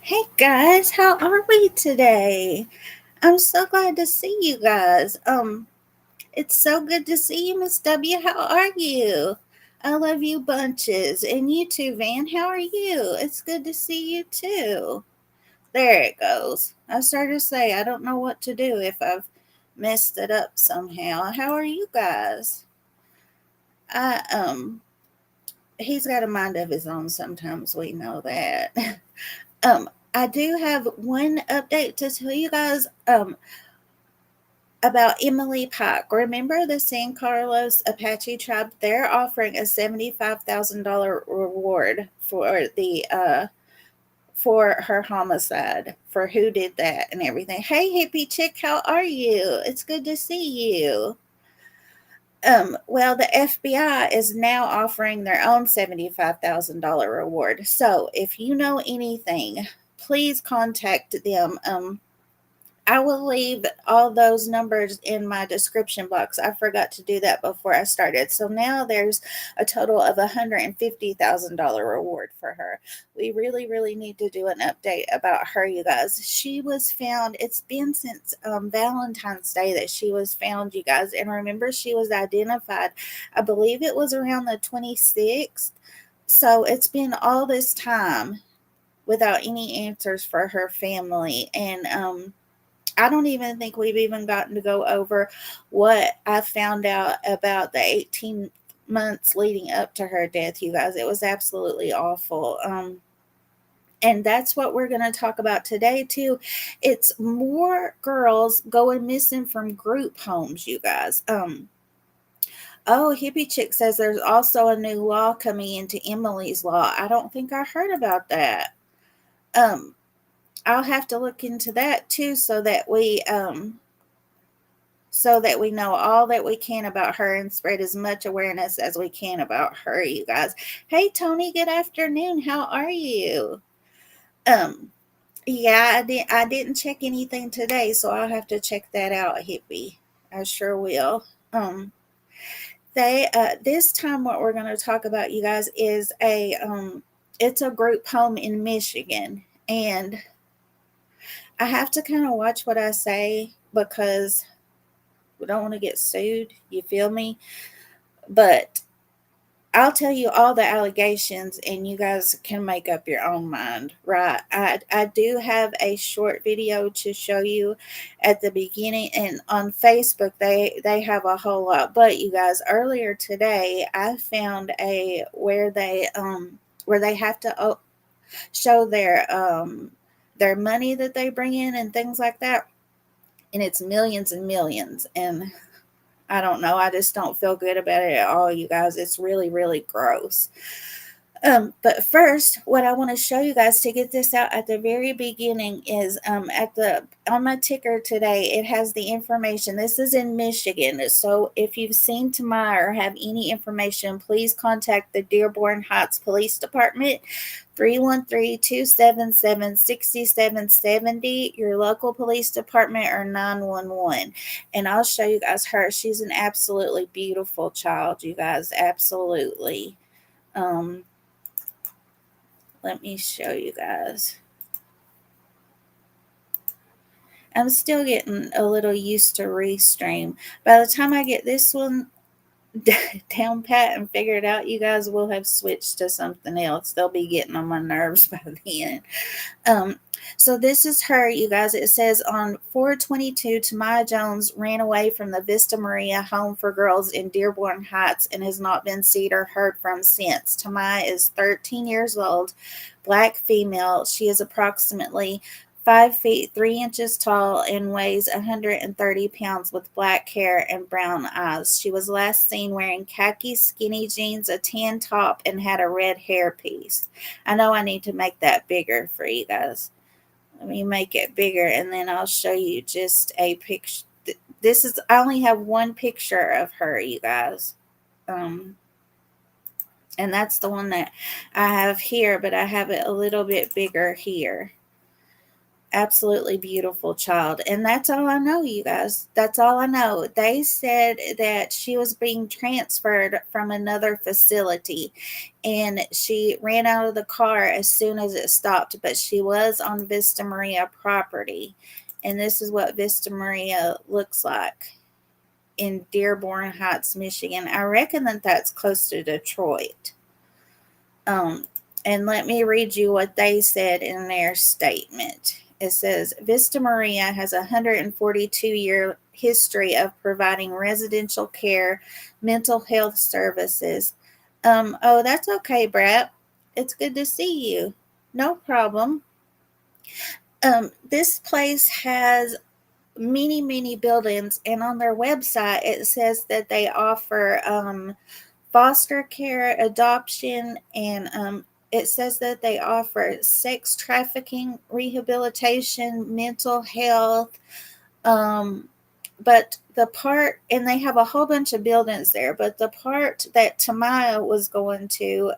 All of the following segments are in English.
Hey guys, how are we today? I'm so glad to see you guys. It's so good to see you, Miss W. How are you? I love you bunches. And you too, Van. How are you? It's good to see you too. There it goes. I started to say I don't know what to do if I've messed it up somehow. How are you guys? I he's got a mind of his own sometimes, we know that. I do have one update to tell you guys. About Emily Pike. Remember the San Carlos Apache tribe? They're offering a $75,000 reward for her homicide, for who did that and everything. Hey hippie chick, how are you? It's good to see you. Well, the FBI is now offering their own $75,000 reward. So if you know anything, please contact them. I will leave all those numbers in my description box. I forgot to do that before I started. So now there's a total of $150,000 reward for her. We really, really need to do an update about her, you guys. She was found, it's been since Valentine's Day that she was found, you guys. And remember, she was identified, I believe it was around the 26th. So it's been all this time without any answers for her family. And, I don't even think we've even gotten to go over what I found out about the 18 months leading up to her death, you guys. It was absolutely awful. And that's what we're going to talk about today, too. It's more girls going missing from group homes, you guys. Oh, Hippie Chick says there's also a new law coming into Emily's law. I don't think I heard about that. Um, I'll have to look into that too so that we know all that we can about her and spread as much awareness as we can about her, you guys. Hey Tony, good afternoon. How are you? Um yeah, I didn't check anything today, so I'll have to check that out, hippie. I sure will. Um they This time what we're going to talk about, you guys, is a it's a group home in Michigan, and I have to kind of watch what I say because we don't want to get sued, you feel me? But I'll tell you all the allegations and you guys can make up your own mind, right? I do have a short video to show you at the beginning, and on Facebook they have a whole lot. But you guys, earlier today I found a where they have to show their money that they bring in and things like that, and it's millions and millions. And I don't know. I just don't feel good about it at all, you guys. It's really, really gross. But first, what I want to show you guys to get this out at the very beginning is at the on my ticker today. It has the information. This is in Michigan, so if you've seen Tamaia or have any information, please contact the Dearborn Heights Police Department. 313-277-6770, your local police department, or 911. And I'll show you guys her. She's an absolutely beautiful child, you guys. Absolutely. Um, Let me show you guys. I'm still getting a little used to Restream. By the time I get this one down pat and figured out, you guys will have switched to something else. They'll be getting on my nerves by then. Um, so this is her, you guys. It says on 422, Tamaia Jones ran away from the Vista Maria home for girls in Dearborn Heights and has not been seen or heard from since. Tamaia is 13 years old, black female. She is approximately 5 feet 3 inches tall and weighs 130 pounds with black hair and brown eyes. She was last seen wearing khaki skinny jeans, a tan top, and had a red hairpiece. I know I need to make that bigger for you guys. Let me make it bigger and then I'll show you just a picture. This is, I only have one picture of her, you guys. Um, and that's the one that I have here, but I have it a little bit bigger here. Absolutely beautiful child. And that's all I know, you guys. That's all I know. They said that she was being transferred from another facility and she ran out of the car as soon as it stopped, but she was on Vista Maria property. And this is what Vista Maria looks like in Dearborn Heights, Michigan. I reckon that that's close to Detroit. Um, and let me read you what they said in their statement. It says Vista Maria has a 142-year history of providing residential care, mental health services. Oh, that's okay, Brett. It's good to see you. No problem. This place has many, many buildings, and on their website it says that they offer foster care, adoption, and it says that they offer sex trafficking, rehabilitation, mental health. Um, but the part, and they have a whole bunch of buildings there, but the part that Tamaia was going to,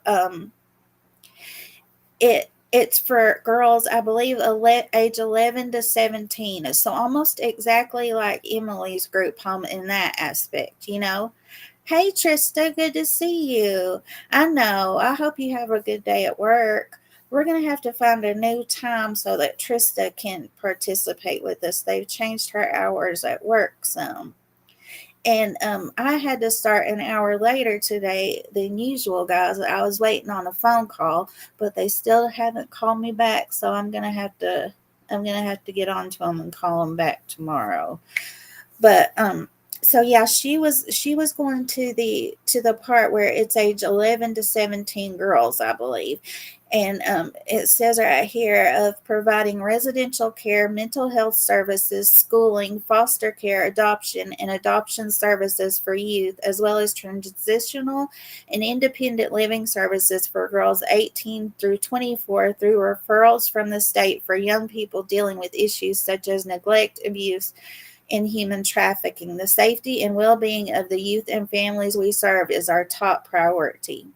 it's for girls, I believe, age 11 to 17. So almost exactly like Emily's group home in that aspect, you know. Hey, Trista, good to see you. I know. I hope you have a good day at work. We're going to have to find a new time so that Trista can participate with us. They've changed her hours at work some. And I had to start an hour later today than usual, guys. I was waiting on a phone call, but they still haven't called me back. So I'm gonna have to get on to them and call them back tomorrow. But so yeah, she was going to the part where it's age 11 to 17 girls, I believe. And it says right here of providing residential care, mental health services, schooling, foster care, adoption, and adoption services for youth, as well as transitional and independent living services for girls 18 through 24 through referrals from the state for young people dealing with issues such as neglect, abuse, and human trafficking. The safety and well being of the youth and families we serve is our top priority.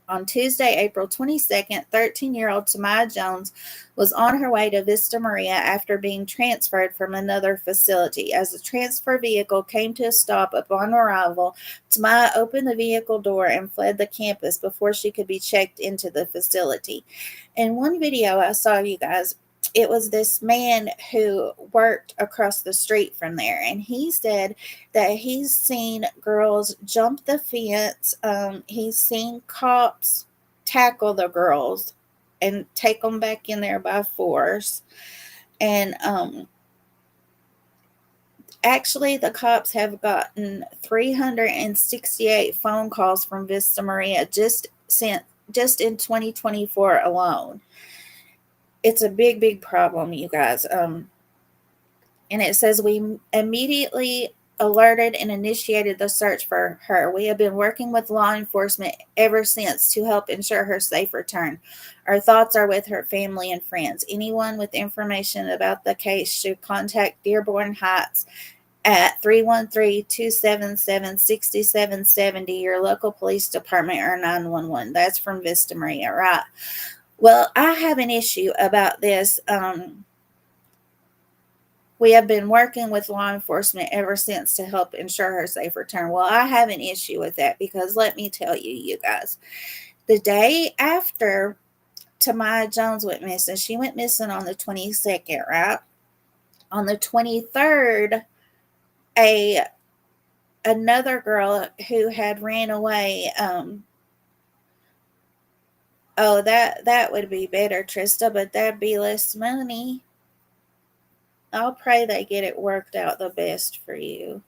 On Tuesday, April 22nd, 13-year-old Tamaia Jones was on her way to Vista Maria after being transferred from another facility. As the transfer vehicle came to a stop upon arrival, Tamaia opened the vehicle door and fled the campus before she could be checked into the facility. In one video I saw, you guys, it was this man who worked across the street from there, and he said that he's seen girls jump the fence. He's seen cops tackle the girls and take them back in there by force. And actually, the cops have gotten 368 phone calls from Vista Maria just in 2024 alone. It's a big, big problem, you guys. And it says we immediately alerted and initiated the search for her. We have been working with law enforcement ever since to help ensure her safe return. Our thoughts are with her family and friends. Anyone with information about the case should contact Dearborn Heights at 313-277-6770, your local police department, or 911. That's from Vista Maria, right? Well, I have an issue about this. We have been working with law enforcement ever since to help ensure her safe return. Well, I have an issue with that because let me tell you, you guys, the day after Tamaia Jones went missing, she went missing on the 22nd, right? On the 23rd, another girl who had ran away. Oh, that would be better, Trista, but that'd be less money. I'll pray they get it worked out the best for you.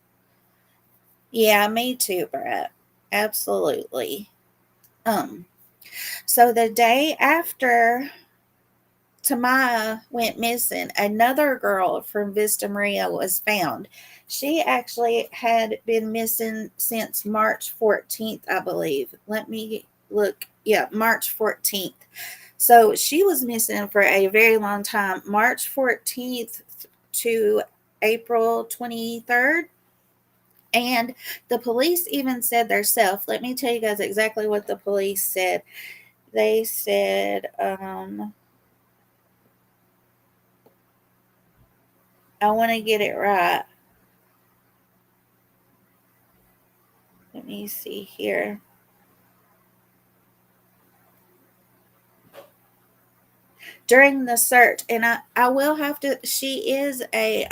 Yeah, me too, Brett. Absolutely. Um, so the day after Tamaia went missing, another girl from Vista Maria was found. She actually had been missing since March 14th, I believe. Let me look. Yeah, March 14th. So she was missing for a very long time, March 14th to April 23rd. And the police even said themselves, let me tell you guys exactly what the police said. They said, I want to get it right. Let me see here. During the search, and I will have to, she is a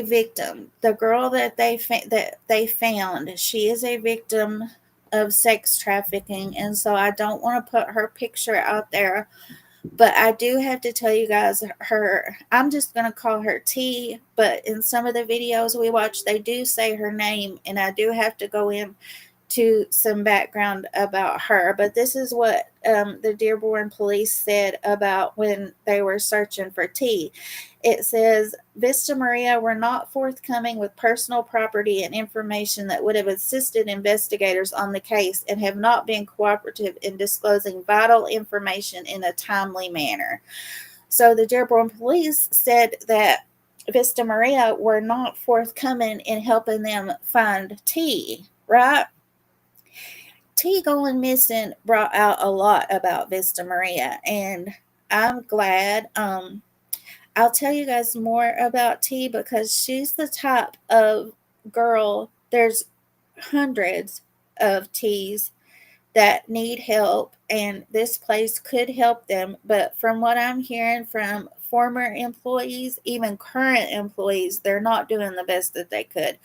victim. The girl that they found, she is a victim of sex trafficking, and so I don't want to put her picture out there. But I do have to tell you guys, I'm just going to call her T, but in some of the videos we watch, they do say her name, and I do have to go in to some background about her. But this is what the Dearborn police said about when they were searching for T. It says Vista Maria were not forthcoming with personal property and information that would have assisted investigators on the case and have not been cooperative in disclosing vital information in a timely manner. So the Dearborn police said that Vista Maria were not forthcoming in helping them find T, right? T going missing brought out a lot about Vista Maria, and I'm glad. I'll tell you guys more about T because she's the type of girl. There's hundreds of T's that need help, and this place could help them. But from what I'm hearing from former employees, even current employees, they're not doing the best that they could.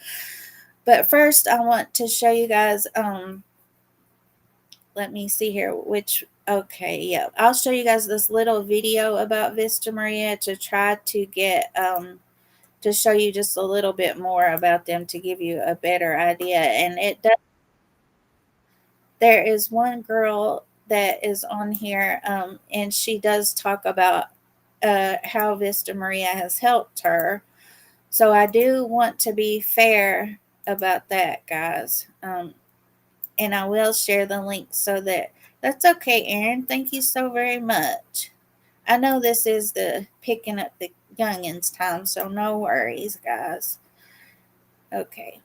But first, I want to show you guys. Let me see here. Okay, yeah, I'll show you guys this little video about Vista Maria to try to get to show you just a little bit more about them to give you a better idea. And it does. There is one girl that is on here, and she does talk about how Vista Maria has helped her. So I do want to be fair about that, guys. And I will share the link so that's okay, Aaron. Thank you so very much. I know this is the picking up the youngins time, so no worries, guys. Okay.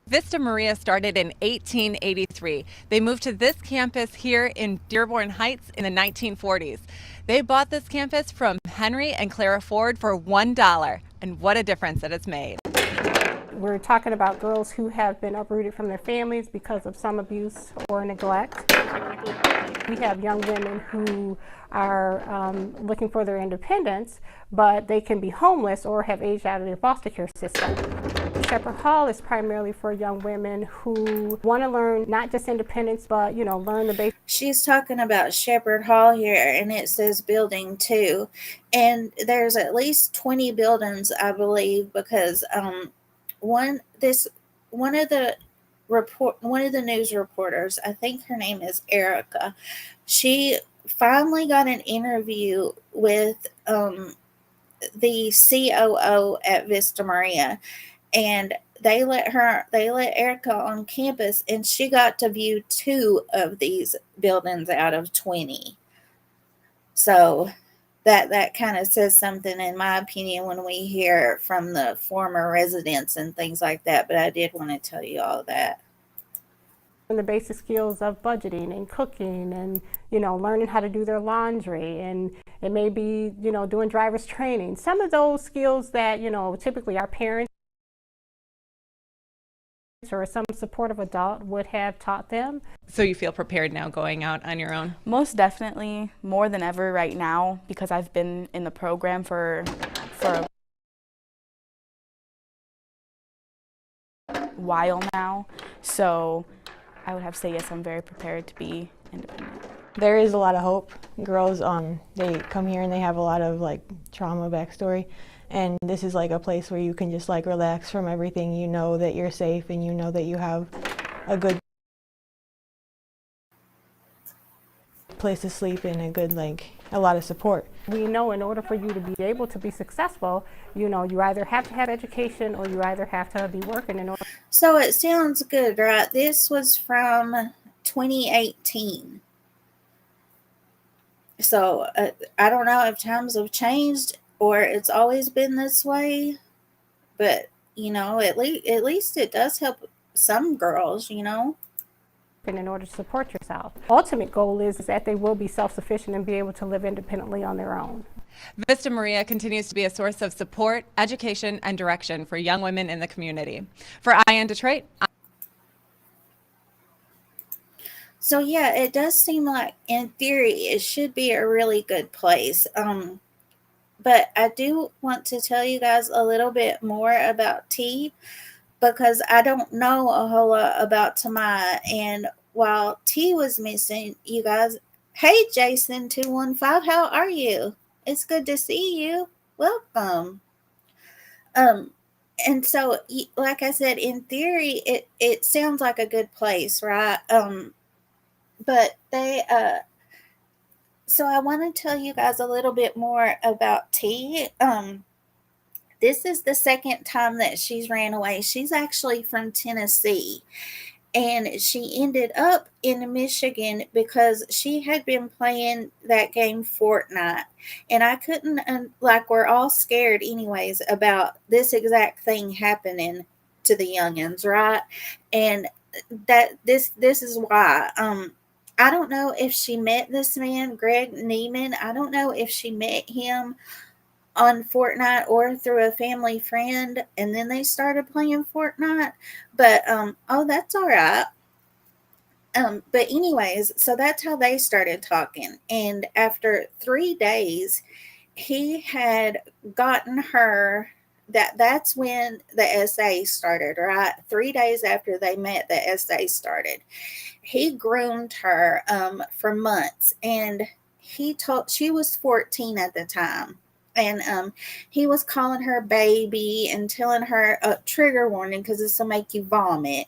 Vista Maria started in 1883. They moved to this campus here in Dearborn Heights in the 1940s. They bought this campus from Henry and Clara Ford for $1, and what a difference that it's made. We're talking about girls who have been uprooted from their families because of some abuse or neglect. We have young women who are looking for their independence, but they can be homeless or have aged out of the foster care system. Shepherd Hall is primarily for young women who want to learn not just independence, but learn the basics. She's talking about Shepherd Hall here, and it says building 2, and there's at least 20 buildings, I believe, because one of the news reporters, I think her name is Erica, she finally got an interview with the COO at Vista Maria, and they let Erica on campus, and she got to view 2 of these buildings out of 20. So that kind of says something, in my opinion, when we hear from the former residents and things like that. But I did want to tell you all that. And the basic skills of budgeting and cooking and, learning how to do their laundry. And it may be, doing driver's training. Some of those skills that, typically our parents or some supportive adult would have taught them. So you feel prepared now going out on your own? Most definitely, more than ever right now, because I've been in the program for a while now. So I would have to say yes, I'm very prepared to be independent. There is a lot of hope. Girls, they come here and they have a lot of trauma backstory. And this is a place where you can just relax from everything. You know that you're safe and you know that you have a good place to sleep and a lot of support. We know in order for you to be able to be successful, you either have to have education or you either have to be working in order. So it sounds good, right? This was from 2018. So I don't know if times have changed or it's always been this way, but at least it does help some girls, And in order to support yourself. Ultimate goal is that they will be self-sufficient and be able to live independently on their own. Vista Maria continues to be a source of support, education, and direction for young women in the community. For IN Detroit, So yeah, it does seem like in theory it should be a really good place. But I do want to tell you guys a little bit more about T, because I don't know a whole lot about Tamaia. And while T was missing, you guys, hey Jason 215, how are you? It's good to see you. Welcome. Um, and so, like I said, in theory, it sounds like a good place, right? But so I want to tell you guys a little bit more about T. This is the second time that she's ran away. She's actually from Tennessee, and she ended up in Michigan because she had been playing that game Fortnite. And I couldn't, like, we're all scared anyways about this exact thing happening to the youngins, right? And this is why. I don't know if she met this man, Greg Neiman. I don't know if she met him on Fortnite or through a family friend, and then they started playing Fortnite. But oh, that's all right. But anyways, so that's how they started talking. And after 3 days, he had gotten her. That's when the SA started, right? 3 days after they met, the SA started. He groomed her for months, and she was 14 at the time. And he was calling her baby and telling her a trigger warning because this will make you vomit.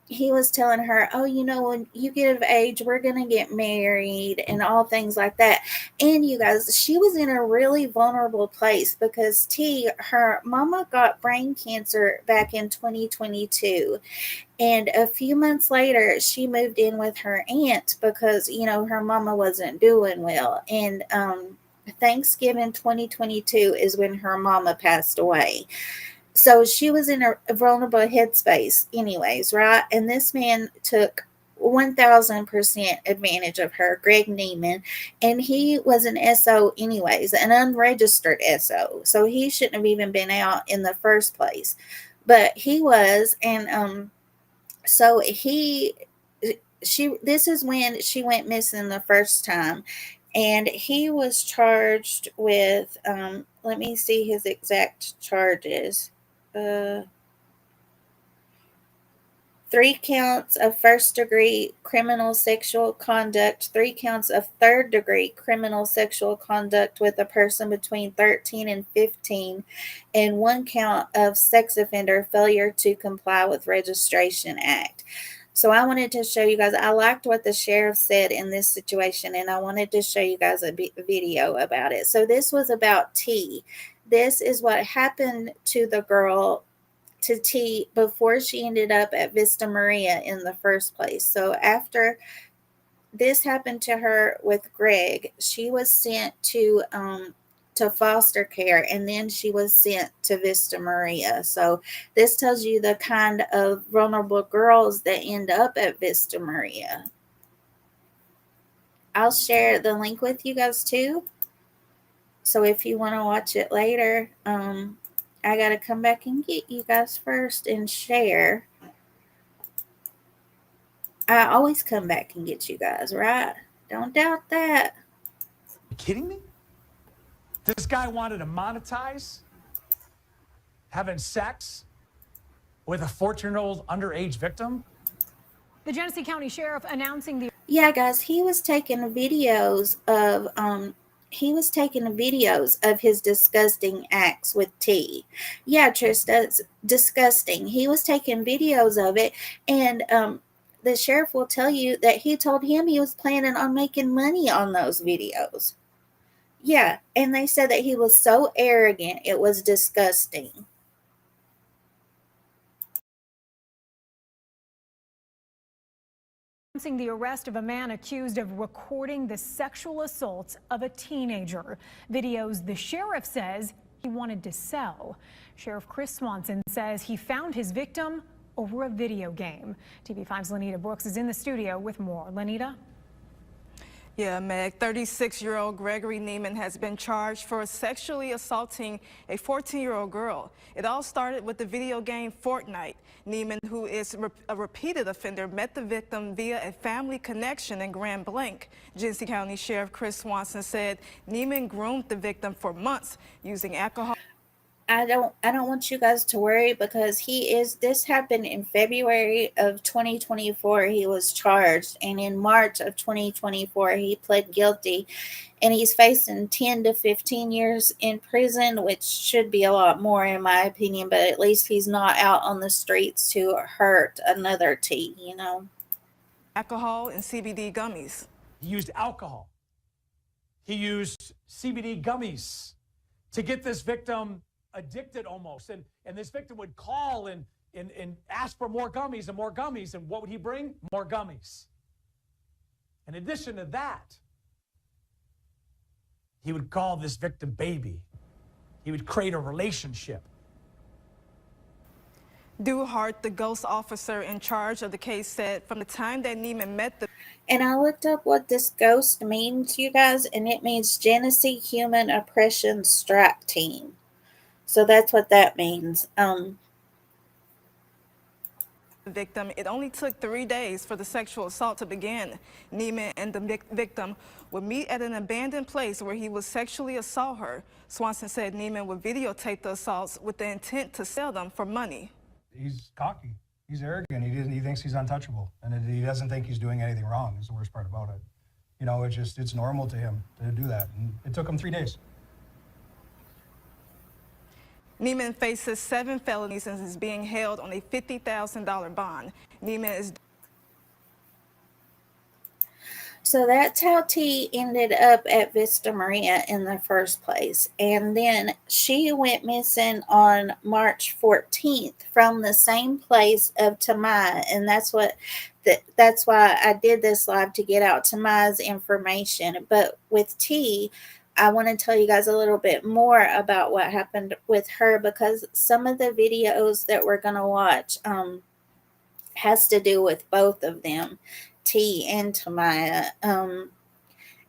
He was telling her, oh, when you get of age, we're going to get married and all things like that. And you guys, she was in a really vulnerable place because her mama got brain cancer back in 2022. And a few months later, she moved in with her aunt because, her mama wasn't doing well. And Thanksgiving 2022 is when her mama passed away. So she was in a vulnerable headspace anyways, right? And this man took 1000% advantage of her, Greg Neiman, and he was an SO anyways, an unregistered SO. So he shouldn't have even been out in the first place. But he was, and so this is when she went missing the first time. And he was charged with, let me see his exact charges. 3 counts of first-degree criminal sexual conduct, 3 counts of third-degree criminal sexual conduct with a person between 13 and 15, and 1 count of sex offender failure to comply with Registration Act. So I wanted to show you guys, I liked what the sheriff said in this situation, and I wanted to show you guys a video about it. So this was about T. This is what happened to the girl, to T, before she ended up at Vista Maria in the first place. So after this happened to her with Greg, she was sent to foster care, and then she was sent to Vista Maria. So this tells you the kind of vulnerable girls that end up at Vista Maria. I'll share the link with you guys too. So if you want to watch it later, I got to come back and get you guys first and share. I always come back and get you guys, right? Don't doubt that. You kidding me? This guy wanted to monetize having sex with a 14-year-old underage victim? The Genesee County Sheriff announcing the... Yeah, guys, he was taking videos of his disgusting acts with T. Yeah, Trista, it's disgusting. He was taking videos of it, and the sheriff will tell you that he told him he was planning on making money on those videos. Yeah, and they said that he was so arrogant, it was disgusting. Announcing the arrest of a man accused of recording the sexual assaults of a teenager. Videos the sheriff says he wanted to sell. Sheriff Chris Swanson says he found his victim over a video game. TV5's Lanita Brooks is in the studio with more. Lanita? Yeah, Meg, 36-year-old Gregory Neiman has been charged for sexually assaulting a 14-year-old girl. It all started with the video game Fortnite. Neiman, who is a repeated offender, met the victim via a family connection in Grand Blanc. Genesee County Sheriff Chris Swanson said Neiman groomed the victim for months using alcohol. I don't want you guys to worry because this happened in February of 2024. He was charged, and in March of 2024 he pled guilty, and he's facing 10 to 15 years in prison, which should be a lot more in my opinion, but at least he's not out on the streets to hurt another T, you know. Alcohol and CBD gummies. He used alcohol. He used CBD gummies to get this victim addicted almost. And this victim would call and ask for more gummies and more gummies. And what would he bring? More gummies. In addition to that, he would call this victim baby. He would create a relationship. Duhart, the ghost officer in charge of the case, said from the time that Neiman met the... And I looked up what this ghost means, you guys, and it means Genesee Human Oppression Strike Team. So that's what that means. Victim, it only took 3 days for the sexual assault to begin. Neiman and the victim would meet at an abandoned place where he would sexually assault her. Swanson said Neiman would videotape the assaults with the intent to sell them for money. He's cocky. He's arrogant. He thinks he's untouchable, and he doesn't think he's doing anything wrong. Is the worst part about it. You know, it's normal to him to do that, and it took him 3 days. Neiman faces 7 felonies and is being held on a $50,000 bond. Neiman is... So that's how T ended up at Vista Maria in the first place. And then she went missing on March 14th from the same place of Tamaia. And that's why I did this live, to get out Tamaya's information. But with T, I want to tell you guys a little bit more about what happened with her, because some of the videos that we're going to watch has to do with both of them, T and Tamaia.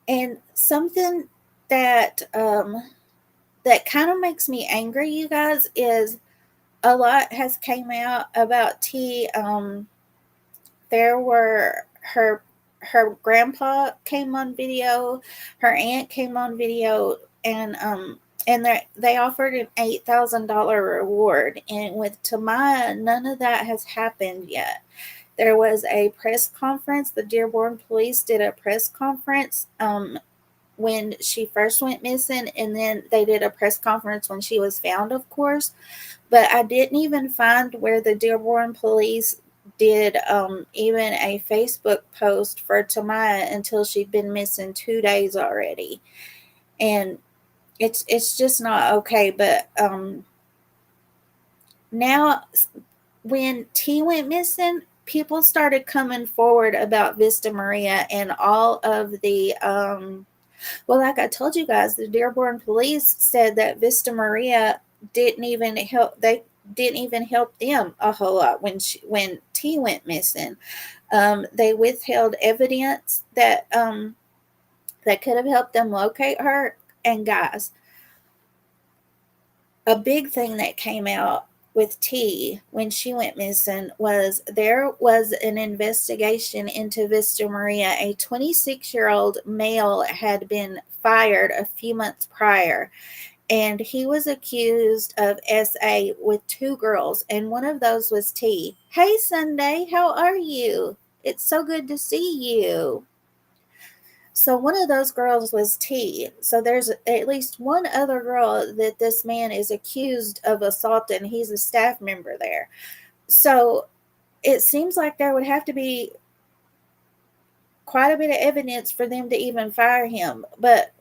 And something that that kind of makes me angry, you guys, is a lot has came out about T. There were her grandpa came on video, her aunt came on video, and they offered an $8,000 reward. And with Tamaia, none of that has happened yet. There was a press conference. The Dearborn police did a press conference when she first went missing, and then they did a press conference when she was found, of course. But I didn't even find where the Dearborn police did even a Facebook post for Tamaia until she'd been missing 2 days already. And it's just not okay. But now when T went missing, people started coming forward about Vista Maria and all of the well, like I told you guys, the Dearborn police said that Vista Maria didn't even help them a whole lot when T went missing. They withheld evidence that could have helped them locate her. And guys, a big thing that came out with T when she went missing was there was an investigation into Vista Maria. A 26-year-old male had been fired a few months prior, and he was accused of SA with 2 girls, and one of those was T. Hey, Sunday, how are you? It's so good to see you. So one of those girls was T. So there's at least one other girl that this man is accused of assaulting. He's a staff member there. So it seems like there would have to be quite a bit of evidence for them to even fire him. But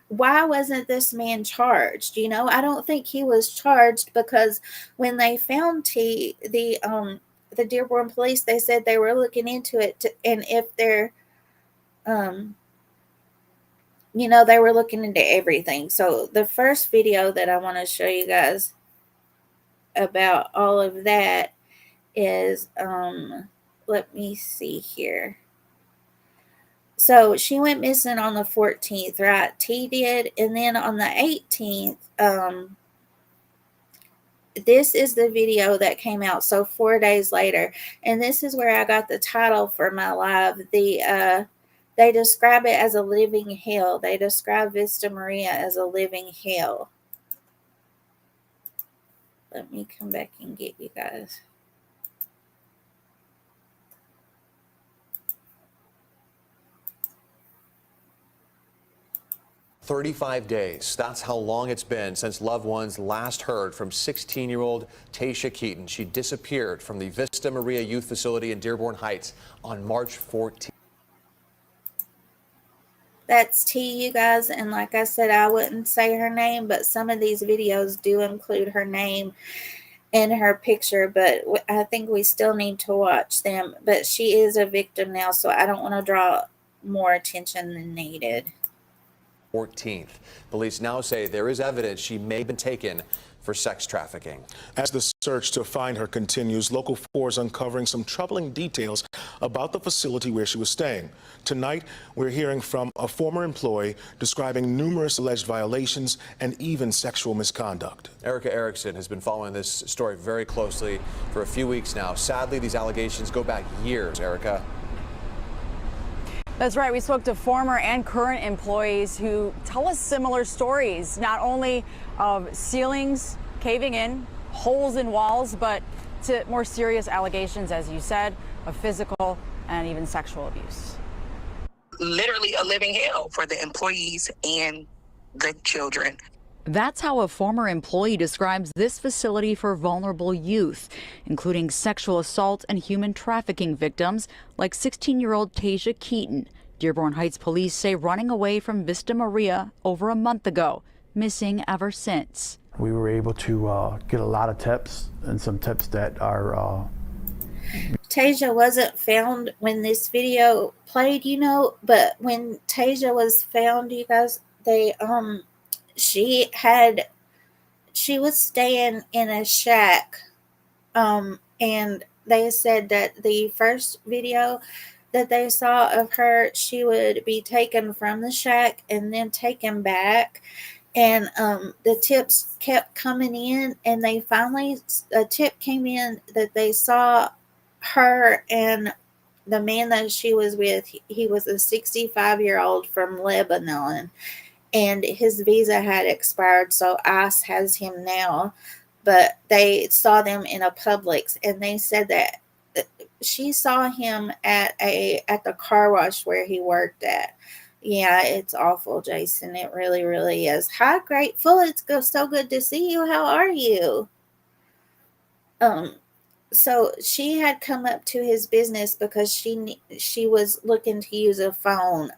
why wasn't this man charged? You know, I don't think he was charged, because when they found T, the Dearborn police, they said they were looking into it and if they're you know, they were looking into everything. So the first video that I want to show you guys about all of that is let me see here. So she went missing on the 14th, right? T did. And then on the 18th, this is the video that came out. So 4 days later. And this is where I got the title for my live. They describe it as a living hell. They describe Vista Maria as a living hell. Let me come back and get you guys. "35 days. That's how long it's been since loved ones last heard from 16-year-old Taisha Keaton. She disappeared from the Vista Maria Youth Facility in Dearborn Heights on March 14th. That's T, you guys. And like I said, I wouldn't say her name, but some of these videos do include her name and her picture. But I think we still need to watch them. But she is a victim now, so I don't want to draw more attention than needed. 14th. Police now say there is evidence she may have been taken for sex trafficking. As the search to find her continues, Local 4 is uncovering some troubling details about the facility where she was staying. Tonight, we're hearing from a former employee describing numerous alleged violations and even sexual misconduct. Erica Erickson has been following this story very closely for a few weeks now. Sadly, these allegations go back years, Erica. That's right. We spoke to former and current employees who tell us similar stories, not only of ceilings caving in, holes in walls, but to more serious allegations, as you said, of physical and even sexual abuse. Literally a living hell for the employees and the children. That's how a former employee describes this facility for vulnerable youth, including sexual assault and human trafficking victims like 16-year-old Taisha Keaton. Dearborn Heights police say running away from Vista Maria over a month ago, missing ever since. We were able to get a lot of tips, and some tips that are... Taisha wasn't found when this video played, you know, but when Taisha was found, you guys, she was staying in a shack, and they said that the first video that they saw of her, she would be taken from the shack and then taken back, and the tips kept coming in, and they finally, a tip came in that they saw her and the man that she was with. He was a 65-year-old from Lebanon, and his visa had expired, so ICE has him now. But they saw them in a Publix, and they said that she saw him at the car wash where he worked at. Yeah, it's awful, Jason. It really, really is. Hi, Grateful. It's so good to see you. How are you? So she had come up to his business because she was looking to use a phone.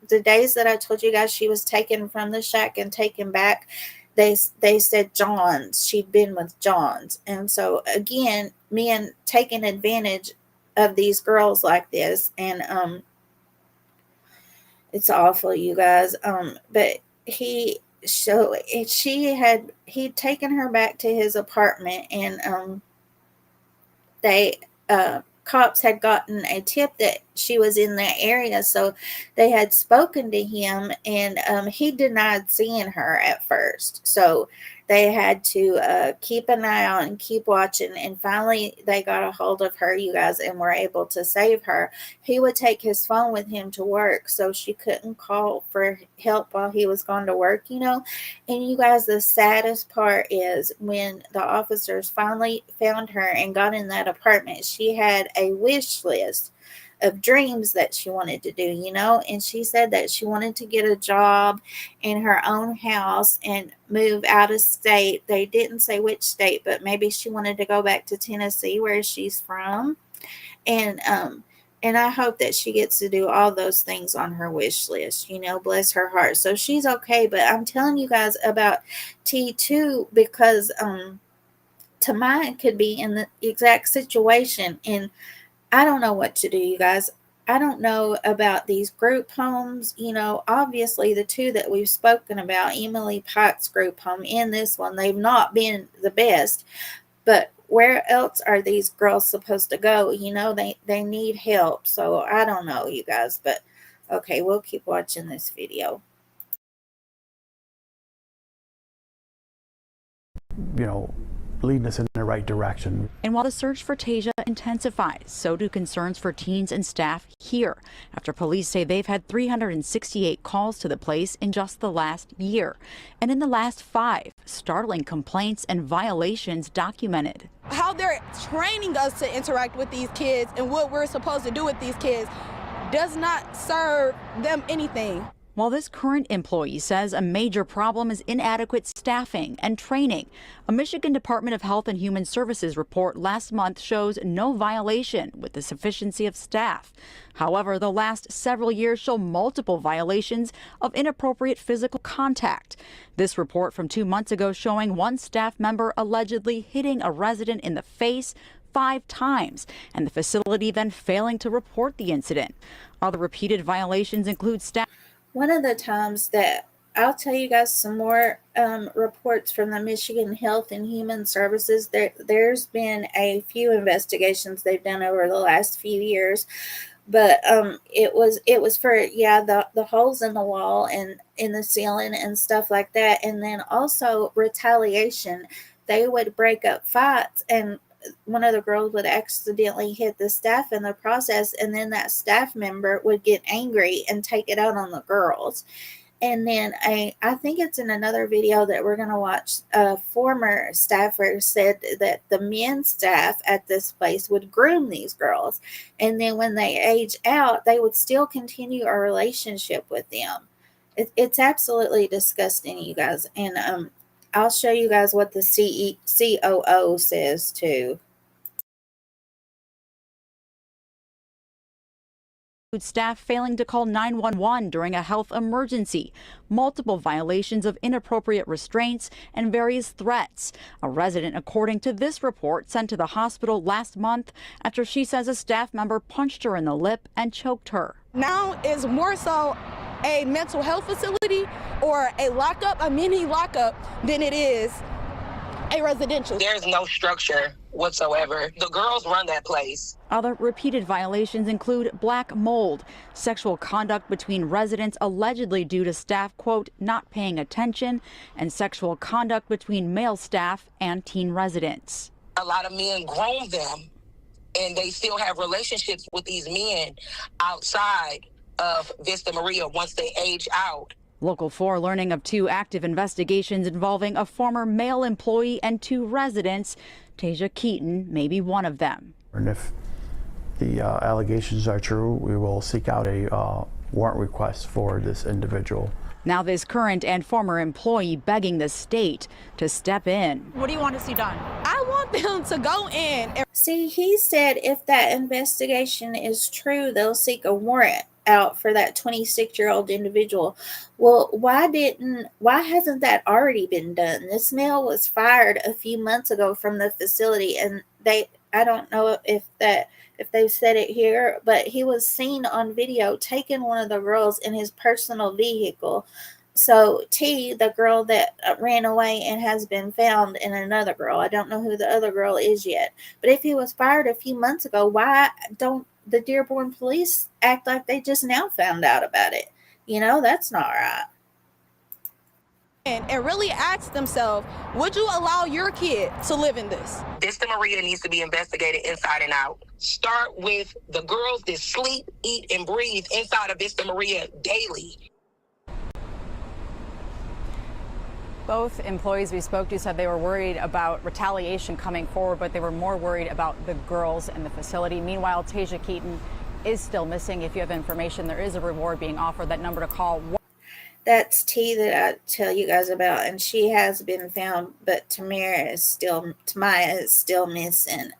The days that I told you guys she was taken from the shack and taken back, they said John's. She'd been with John's. And so again, men taking advantage of these girls like this, and it's awful, you guys. But he'd taken her back to his apartment, and cops had gotten a tip that she was in that area, so they had spoken to him, and he denied seeing her at first. So they had to keep an eye on and keep watching, and finally they got a hold of her, you guys, and were able to save her. He would take his phone with him to work, so she couldn't call for help while he was gone to work, you know. And you guys, the saddest part is when the officers finally found her and got in that apartment, she had a wish list of dreams that she wanted to do, you know, and she said that she wanted to get a job in her own house and move out of state. They didn't say which state, but maybe she wanted to go back to Tennessee, where she's from. And I hope that she gets to do all those things on her wish list, you know, bless her heart. So she's okay. But I'm telling you guys about T2 because Tamaia could be in the exact situation, and I don't know what to do, you guys. I don't know about these group homes. You know, obviously the two that we've spoken about, Emily Pike's group home and this one, they've not been the best. But where else are these girls supposed to go? You know, they need help. So I don't know, you guys. But Okay, we'll keep watching this video. Leading us in the right direction. And while the search for Tasia intensifies, so do concerns for teens and staff here, after police say they've had 368 calls to the place in just the last year. And in the last 5, startling complaints and violations documented. How they're training us to interact with these kids and what we're supposed to do with these kids does not serve them anything. While this current employee says a major problem is inadequate staffing and training, a Michigan Department of Health and Human Services report last month shows no violation with the sufficiency of staff. However, the last several years show multiple violations of inappropriate physical contact. This report from 2 months ago showing one staff member allegedly hitting a resident in the face 5 times, and the facility then failing to report the incident. Other repeated violations include staff. One of the times that I'll tell you guys some more reports from the Michigan Health and Human Services. There's been a few investigations they've done over the last few years, but it was for the holes in the wall and in the ceiling and stuff like that, and then also retaliation. They would break up fights, and one of the girls would accidentally hit the staff in the process, and then that staff member would get angry and take it out on the girls. And then I think it's in another video that we're going to watch, a former staffer said that the men's staff at this place would groom these girls, and then when they age out, they would still continue a relationship with them. It's absolutely disgusting, you guys. And I'll show you guys what the COO says too. Staff failing to call 911 during a health emergency, multiple violations of inappropriate restraints, and various threats. A resident, according to this report, sent to the hospital last month after she says a staff member punched her in the lip and choked her. Now is more so a mental health facility or a lockup, a mini lockup, than it is a residential. There's no structure whatsoever. The girls run that place. Other repeated violations include black mold, sexual conduct between residents allegedly due to staff, quote, not paying attention, and sexual conduct between male staff and teen residents. A lot of men groom them, and they still have relationships with these men outside of Vista Maria once they age out. Local 4 learning of 2 active investigations involving a former male employee and 2 residents. Tasia Keaton may be one of them. And if the allegations are true, we will seek out a warrant request for this individual. Now this current and former employee begging the state to step in. What do you want to see done? I want them to go in. See, he said if that investigation is true, they'll seek a warrant out for that 26-year-old individual. Well, why hasn't that already been done? This male was fired a few months ago from the facility, and I don't know if they've said it here, but he was seen on video taking one of the girls in his personal vehicle. So T, the girl that ran away and has been found, and another girl, I don't know who the other girl is yet, but if he was fired a few months ago, why don't the Dearborn police act like they just now found out about it? That's not right. And really ask themselves, would you allow your kid to live in this? Vista Maria needs to be investigated inside and out. Start with the girls that sleep, eat, and breathe inside of Vista Maria daily. Both employees we spoke to said they were worried about retaliation coming forward, but they were more worried about the girls in the facility. Meanwhile, Tasia Keaton is still missing. If you have information, there is a reward being offered. That number to call. That's T that I tell you guys about, and she has been found, but Tamaia is still missing.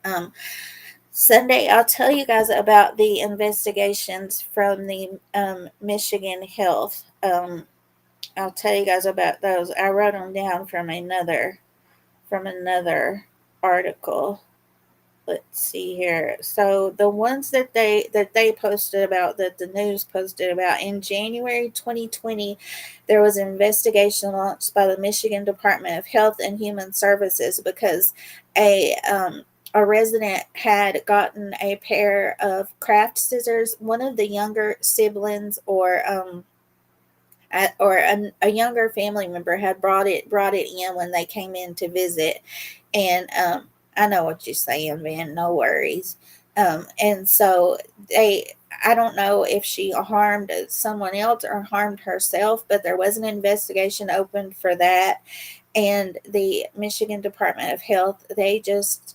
Sunday, I'll tell you guys about the investigations from the Michigan Health. I'll tell you guys about those. I wrote them down from another article. Let's see here. So the ones that they posted about, that the news posted about, in January 2020, there was an investigation launched by the Michigan Department of Health and Human Services because a a resident had gotten a pair of craft scissors. One of the younger siblings or a younger family member had brought it in when they came in to visit, and I know what you're saying, man. No worries. And so I don't know if she harmed someone else or harmed herself, but there was an investigation opened for that, and the Michigan Department of Health, they just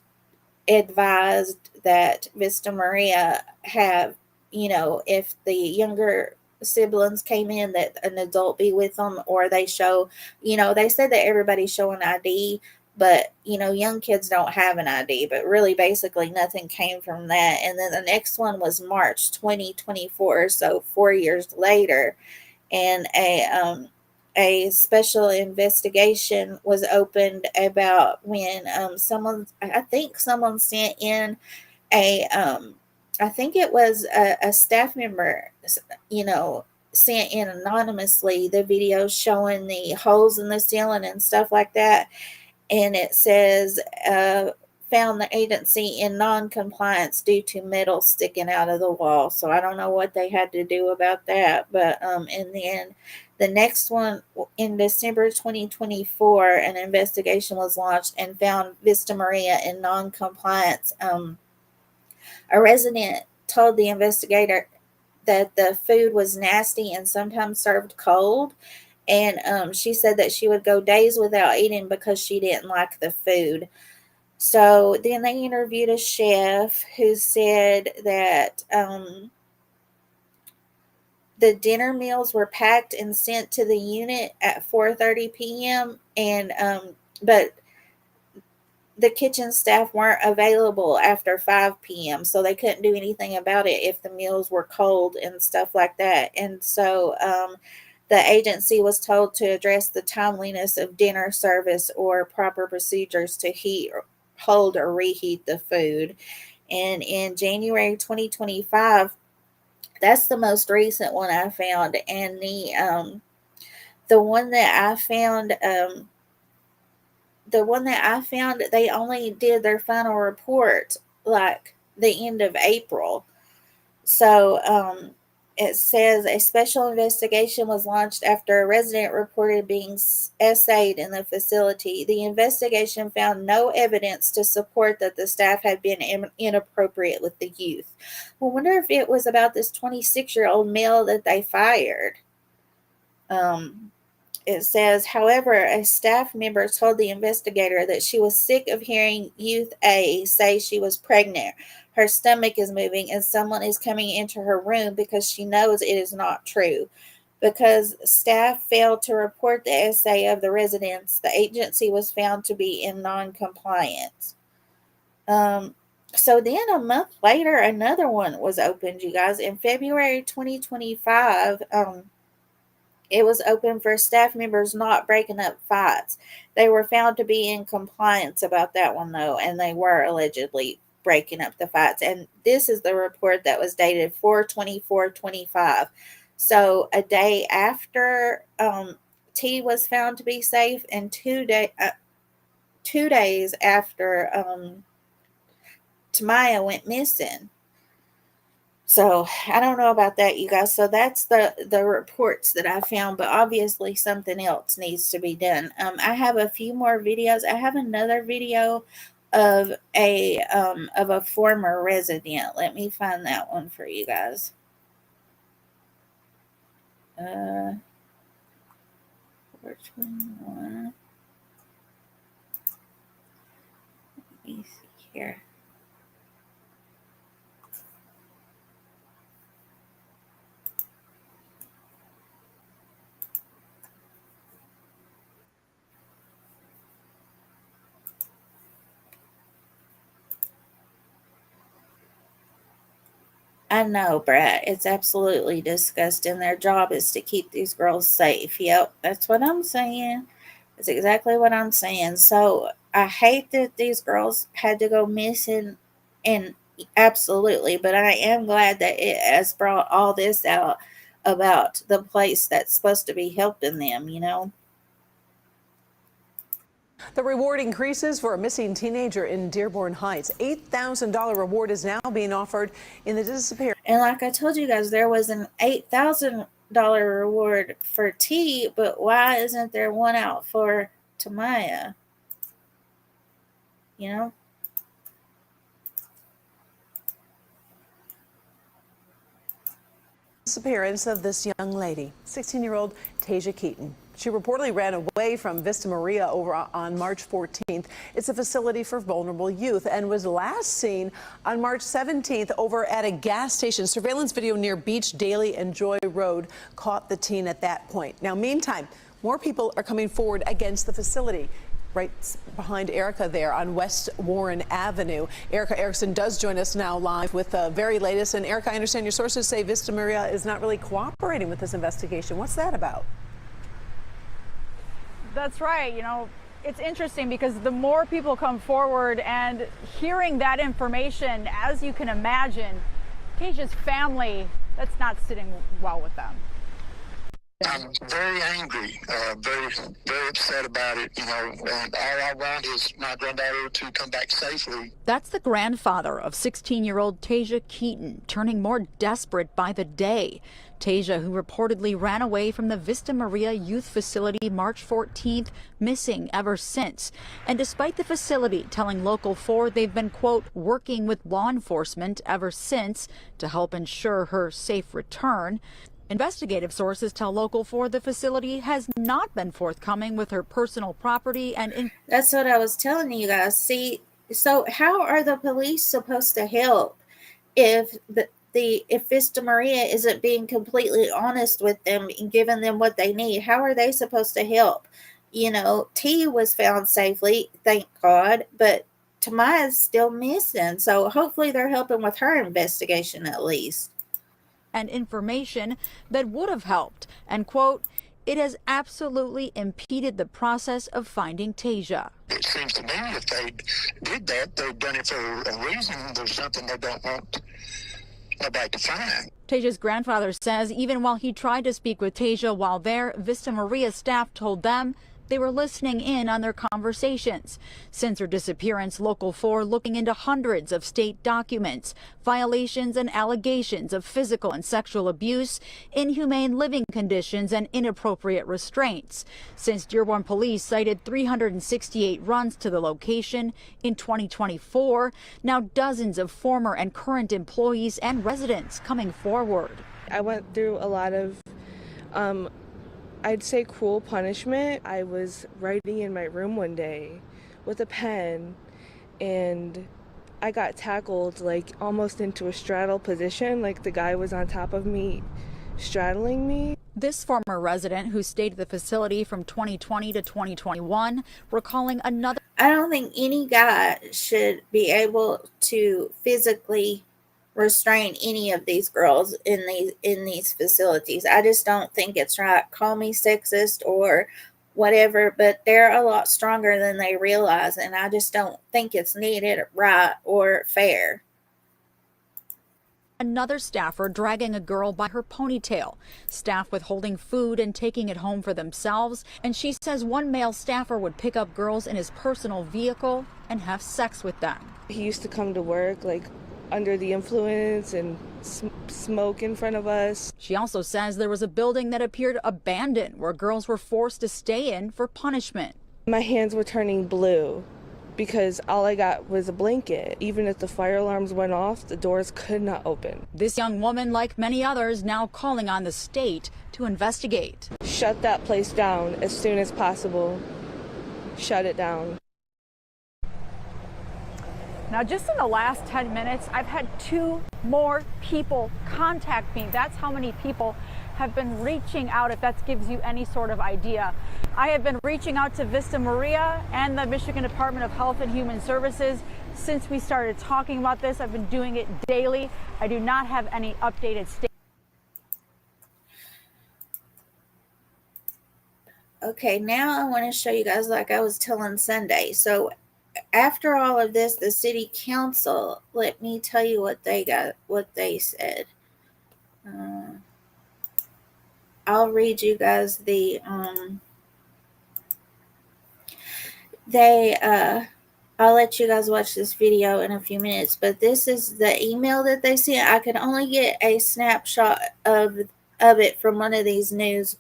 advised that Vista Maria have, if the younger siblings came in, that an adult be with them, or they show, they said that everybody's showing ID, but young kids don't have an ID, but really basically nothing came from that. And then the next one was March 2024, so 4 years later, and a special investigation was opened about when I think someone sent in a I think it was a staff member, you know, sent in anonymously the video showing the holes in the ceiling and stuff like that, and it says found the agency in non-compliance due to metal sticking out of the wall. So I don't know what they had to do about that, but in the end, the next one in December 2024, an investigation was launched and found Vista Maria in non-compliance. A resident told the investigator that the food was nasty and sometimes served cold. And she said that she would go days without eating because she didn't like the food. So then they interviewed a chef who said that the dinner meals were packed and sent to the unit at 4:30 p.m. and but the kitchen staff weren't available after 5 p.m. so they couldn't do anything about it if the meals were cold and stuff like that. And so the agency was told to address the timeliness of dinner service or proper procedures to heat, hold, or reheat the food. And in January 2025, that's the most recent one I found. And the one that I found, they only did their final report like the end of April. So it says a special investigation was launched after a resident reported being essayed in the facility. The investigation found no evidence to support that the staff had been inappropriate with the youth. I wonder if it was about this 26-year-old male that they fired. It says, however, a staff member told the investigator that she was sick of hearing Youth A say she was pregnant, her stomach is moving, and someone is coming into her room because she knows it is not true. Because staff failed to report the essay of the residents, the agency was found to be in non-compliance. So then a month later, another one was opened, you guys. In February 2025, it was open for staff members not breaking up fights. They were found to be in compliance about that one, though, and they were allegedly breaking up the fights. And this is the report that was dated 4/24/25. So a day after T was found to be safe, and 2 days after Tamaia went missing. So I don't know about that, you guys. So that's the reports that I found, but obviously something else needs to be done. I have a few more videos. I have another video of a former resident. Let me find that one for you guys. 421. Let me see here. I know, Brett. It's absolutely disgusting. Their job is to keep these girls safe. Yep, that's what I'm saying. That's exactly what I'm saying. So I hate that these girls had to go missing, and absolutely, but I am glad that it has brought all this out about the place that's supposed to be helping them, you know? The reward increases for a missing teenager in Dearborn Heights. $8,000 reward is now being offered in the disappearance. And like I told you guys, there was an $8,000 reward for T, but why isn't there one out for Tamaia? You know? Disappearance of this young lady, 16-year-old Tasia Keaton. She reportedly ran away from Vista Maria over on March 14th. It's a facility for vulnerable youth and was last seen on March 17th over at a gas station. Surveillance video near Beach Daily and Joy Road caught the teen at that point. Now, meantime, more people are coming forward against the facility. Right behind Erica there on West Warren Avenue. Erica Erickson does join us now live with the very latest. And Erica, I understand your sources say Vista Maria is not really cooperating with this investigation. What's that about? That's right. You know, it's interesting because the more people come forward and hearing that information, as you can imagine, Tasia's family, that's not sitting well with them. I'm very angry, very upset about it, you know, and all I want is my granddaughter to come back safely. That's the grandfather of 16-year-old Tasia Keaton, turning more desperate by the day. Tasia, who reportedly ran away from the Vista Maria Youth Facility March 14th, missing ever since. And despite the facility telling Local 4 they've been, quote, working with law enforcement ever since to help ensure her safe return, investigative sources tell Local 4 the facility has not been forthcoming with her personal property and That's what I was telling you guys. See, so how are the police supposed to help if if Vista Maria isn't being completely honest with them and giving them what they need? How are they supposed to help? You know, T was found safely, thank God, but Tamaya's still missing. So hopefully they're helping with her investigation at least. and information that would have helped. And, quote, it has absolutely impeded the process of finding Tasia. It seems to me if they did that, they've done it for a reason. There's something they don't want nobody to find. Tasia's grandfather says even while he tried to speak with Tasia while there, Vista Maria staff told them they were listening in on their conversations. Since her disappearance, Local 4 looking into hundreds of state documents, violations and allegations of physical and sexual abuse, inhumane living conditions, and inappropriate restraints. Since Dearborn police cited 368 runs to the location in 2024, now dozens of former and current employees and residents coming forward. I went through a lot of I'd say cruel punishment. I was writing in my room one day with a pen and I got tackled like almost into a straddle position, like the guy was on top of me straddling me. This former resident who stayed at the facility from 2020 to 2021 recalling another. I don't think any guy should be able to physically restrain any of these girls in these facilities. I just don't think it's right. Call me sexist or whatever, but they're a lot stronger than they realize, and I just don't think it's needed, right, or fair. Another staffer dragging a girl by her ponytail, staff withholding food and taking it home for themselves, and she says one male staffer would pick up girls in his personal vehicle and have sex with them. He used to come to work like under the influence and smoke in front of us. She also says there was a building that appeared abandoned where girls were forced to stay in for punishment. My hands were turning blue because all I got was a blanket. Even if the fire alarms went off, the doors could not open. This young woman, like many others, now calling on the state to investigate. Shut that place down as soon as possible. Shut it down. Now, just in the last 10 minutes, I've had 2 more people contact me. That's how many people have been reaching out, if that gives you any sort of idea. I have been reaching out to Vista Maria and the Michigan Department of Health and Human Services since we started talking about this. I've been doing it daily. I do not have any updated statements. Okay, now I want to show you guys, like I was telling Sunday. So after all of this, the city council, let me tell you what they said. I'll read you guys the they I'll let you guys watch this video in a few minutes, but this is the email that they sent. I could only get a snapshot of it from one of these news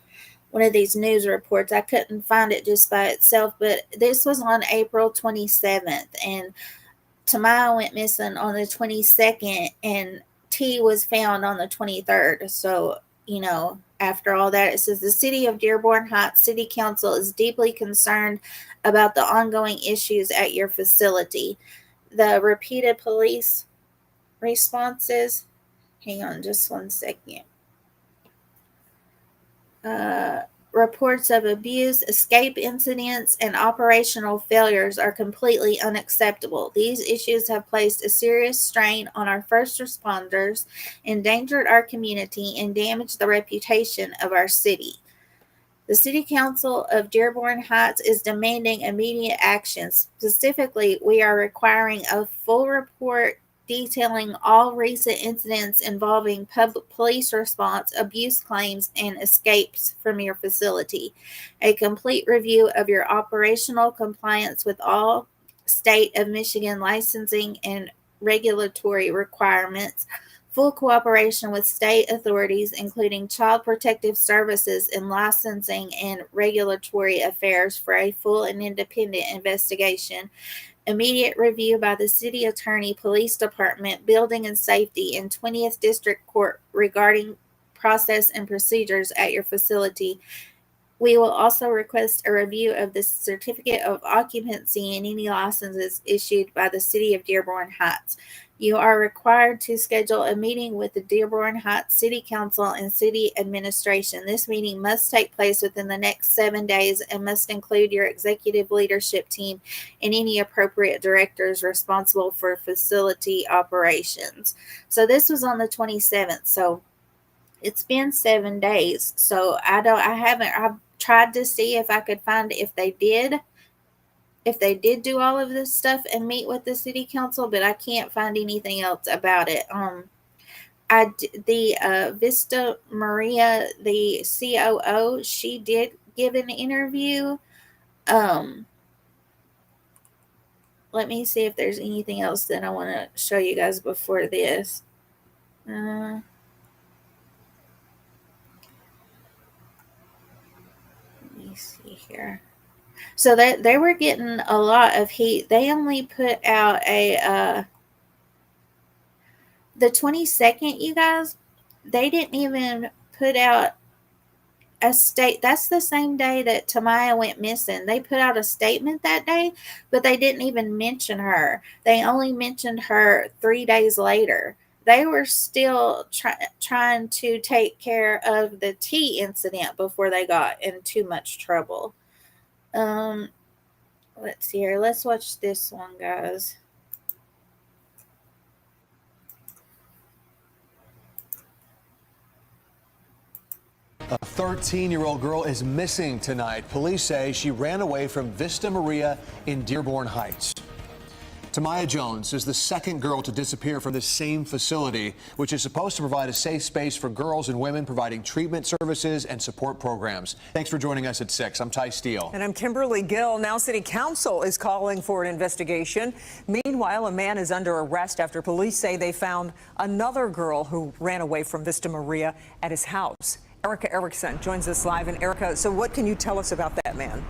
reports. I couldn't find it just by itself, but this was on April 27th, and Tamaia went missing on the 22nd, and T was found on the 23rd. So, after all that, it says the city of Dearborn Heights City Council is deeply concerned about the ongoing issues at your facility. The repeated police responses, hang on just one second. Reports of abuse, escape incidents, and operational failures are completely unacceptable. These issues have placed a serious strain on our first responders, endangered our community, and damaged the reputation of our city. The City Council of Dearborn Heights is demanding immediate action. Specifically, we are requiring a full report detailing all recent incidents involving public police response, abuse claims, and escapes from your facility. A complete review of your operational compliance with all state of Michigan licensing and regulatory requirements, full cooperation with state authorities, including Child Protective Services in licensing and regulatory affairs for a full and independent investigation, immediate review by the City Attorney, Police Department, Building and Safety, and 20th District Court regarding process and procedures at your facility. We will also request a review of the certificate of occupancy and any licenses issued by the City of Dearborn Heights. You are required to schedule a meeting with the Dearborn Heights City Council and City Administration. This meeting must take place within the next 7 days and must include your executive leadership team and any appropriate directors responsible for facility operations. So this was on the 27th. So it's been 7 days. So I've tried to see if I could find if they did do all of this stuff and meet with the city council, but I can't find anything else about it. Vista Maria, the COO, she did give an interview. Let me see if there's anything else that I want to show you guys before this. Let me see here. So they were getting a lot of heat. They only put out the 22nd, you guys, they didn't even put out a that's the same day that Tamaia went missing. They put out a statement that day, but they didn't even mention her. They only mentioned her 3 days later. They were still trying to take care of the tea incident before they got in too much trouble. Let's see here. Let's watch this one, guys. A 13-year-old girl is missing tonight. Police say she ran away from Vista Maria in Dearborn Heights. Tamaia Jones is the second girl to disappear from this same facility, which is supposed to provide a safe space for girls and women, providing treatment services and support programs. Thanks for joining us at 6. I'm Ty Steele. And I'm Kimberly Gill. Now City Council is calling for an investigation. Meanwhile, a man is under arrest after police say they found another girl who ran away from Vista Maria at his house. Erica Erickson joins us live. And Erica, so what can you tell us about that man?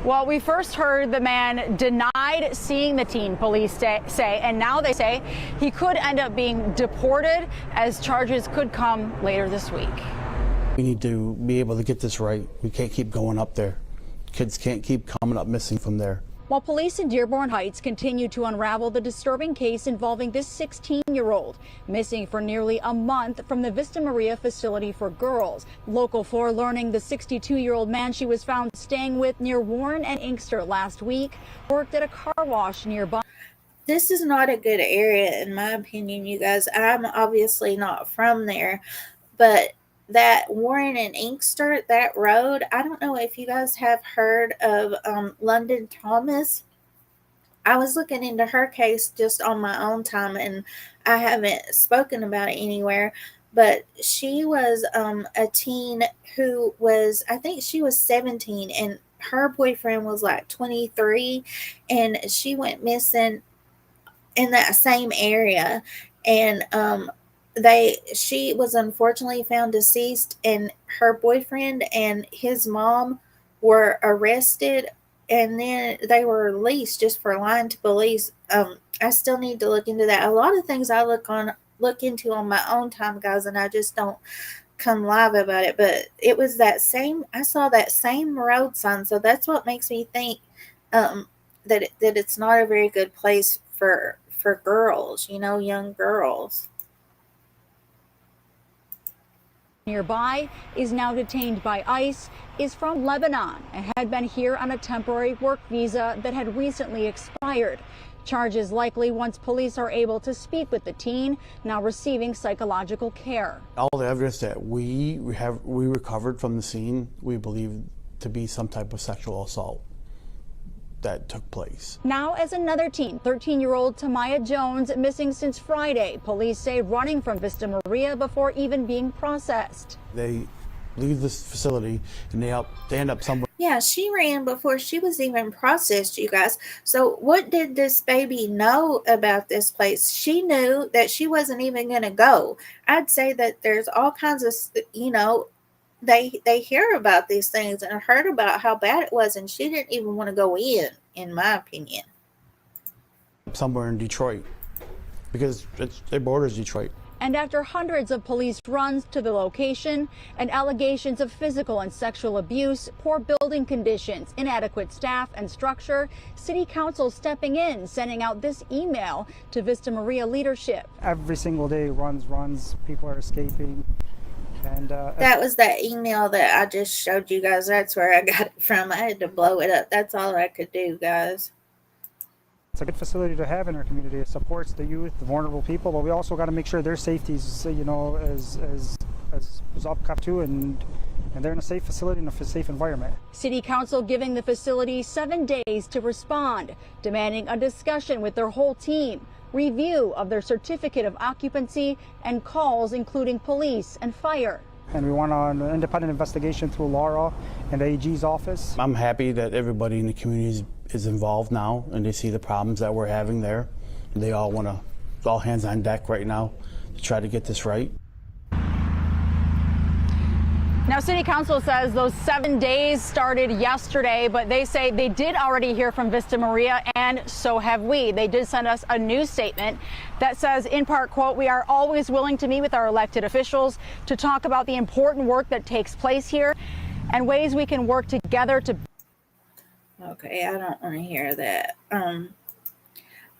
Well, we first heard the man denied seeing the teen, police say, and now they say he could end up being deported as charges could come later this week. We need to be able to get this right. We can't keep going up there. Kids can't keep coming up missing from there. While police in Dearborn Heights continue to unravel the disturbing case involving this 16-year-old missing for nearly a month from the Vista Maria facility for girls. Local 4 learning the 62-year-old man she was found staying with near Warren and Inkster last week worked at a car wash nearby. This is not a good area, in my opinion, you guys. I'm obviously not from there, but that Warren and Inkster, that road, I don't know if you guys have heard of London Thomas. I was looking into her case just on my own time, and I haven't spoken about it anywhere, but she was a teen who was, I think she was 17, and her boyfriend was like 23, and she went missing in that same area. And she was unfortunately found deceased, and her boyfriend and his mom were arrested, and then they were released just for lying to police. I still need to look into that. A lot of things I look into on my own time, guys, and I just don't come live about it. But it was that same, I saw that same road sign, so that's what makes me think that it's not a very good place for girls, young girls. Nearby is now detained by ICE, is from Lebanon and had been here on a temporary work visa that had recently expired. Charges likely once police are able to speak with the teen, now receiving psychological care. All the evidence that we recovered from the scene, we believe to be some type of sexual assault that took place. Now as another teen, 13-year-old Tamaia Jones, missing since Friday. Police say running from Vista Maria before even being processed. They leave this facility and they end up somewhere. Yeah, she ran before she was even processed, you guys. So what did this baby know about this place? She knew that she wasn't even going to go. I'd say that there's all kinds of, they hear about these things and heard about how bad it was, and she didn't even want to go in my opinion. Somewhere in Detroit, because it borders Detroit. And after hundreds of police runs to the location and allegations of physical and sexual abuse, poor building conditions, inadequate staff and structure, City Council stepping in, sending out this email to Vista Maria leadership. Every single day, runs, people are escaping. And that was that email that I just showed you guys. That's where I got it from. I had to blow it up. That's all I could do, guys. It's a good facility to have in our community. It supports the youth, the vulnerable people, but we also got to make sure their safety is, is up kept too, and they're in a safe facility and a safe environment. City Council giving the facility 7 days to respond, demanding a discussion with their whole team, review of their certificate of occupancy, and calls including police and fire. And we want an independent investigation through Laura and the AG's office. I'm happy that everybody in the community is involved now, and they see the problems that we're having there. They all want to, all hands on deck right now to try to get this right. Now, City Council says those 7 days started yesterday, but they say they did already hear from Vista Maria, and so have we. They did send us a news statement that says, in part, quote, "We are always willing to meet with our elected officials to talk about the important work that takes place here and ways we can work together to..." Okay, I don't want to hear that.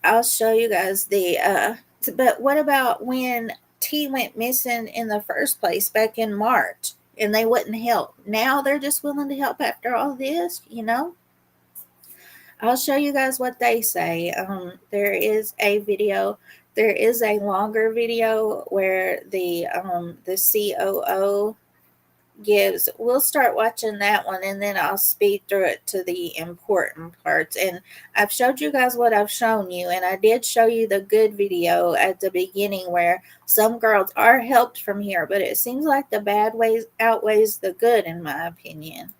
I'll show you guys the, but what about when T went missing in the first place back in March? And they wouldn't help. Now they're just willing to help after all this, I'll show you guys what they say. There is a video. There is a longer video where the COO gives. We'll start watching that one, and then I'll speed through it to the important parts. And I've showed you guys what I've shown you, and I did show you the good video at the beginning where some girls are helped from here, but it seems like the bad ways outweighs the good, in my opinion.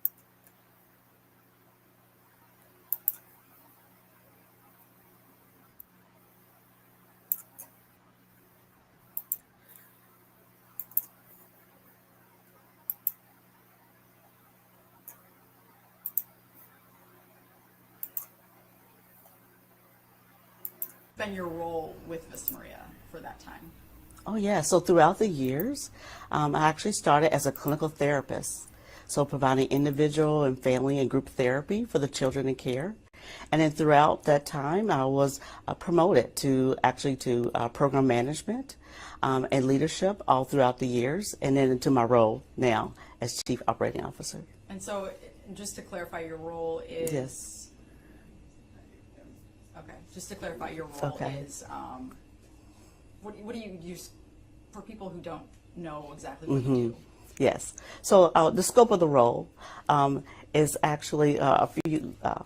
Been your role with Vista Maria for that time? Oh yeah, so throughout the years, I actually started as a clinical therapist, so providing individual and family and group therapy for the children in care. And then throughout that time, I was promoted to program management and leadership all throughout the years, and then into my role now as Chief Operating Officer. And so, just to clarify, your role is... Yes. Okay, just to clarify, your role is, what do you use for people who don't know exactly what you do? Yes. So the scope of the role is actually a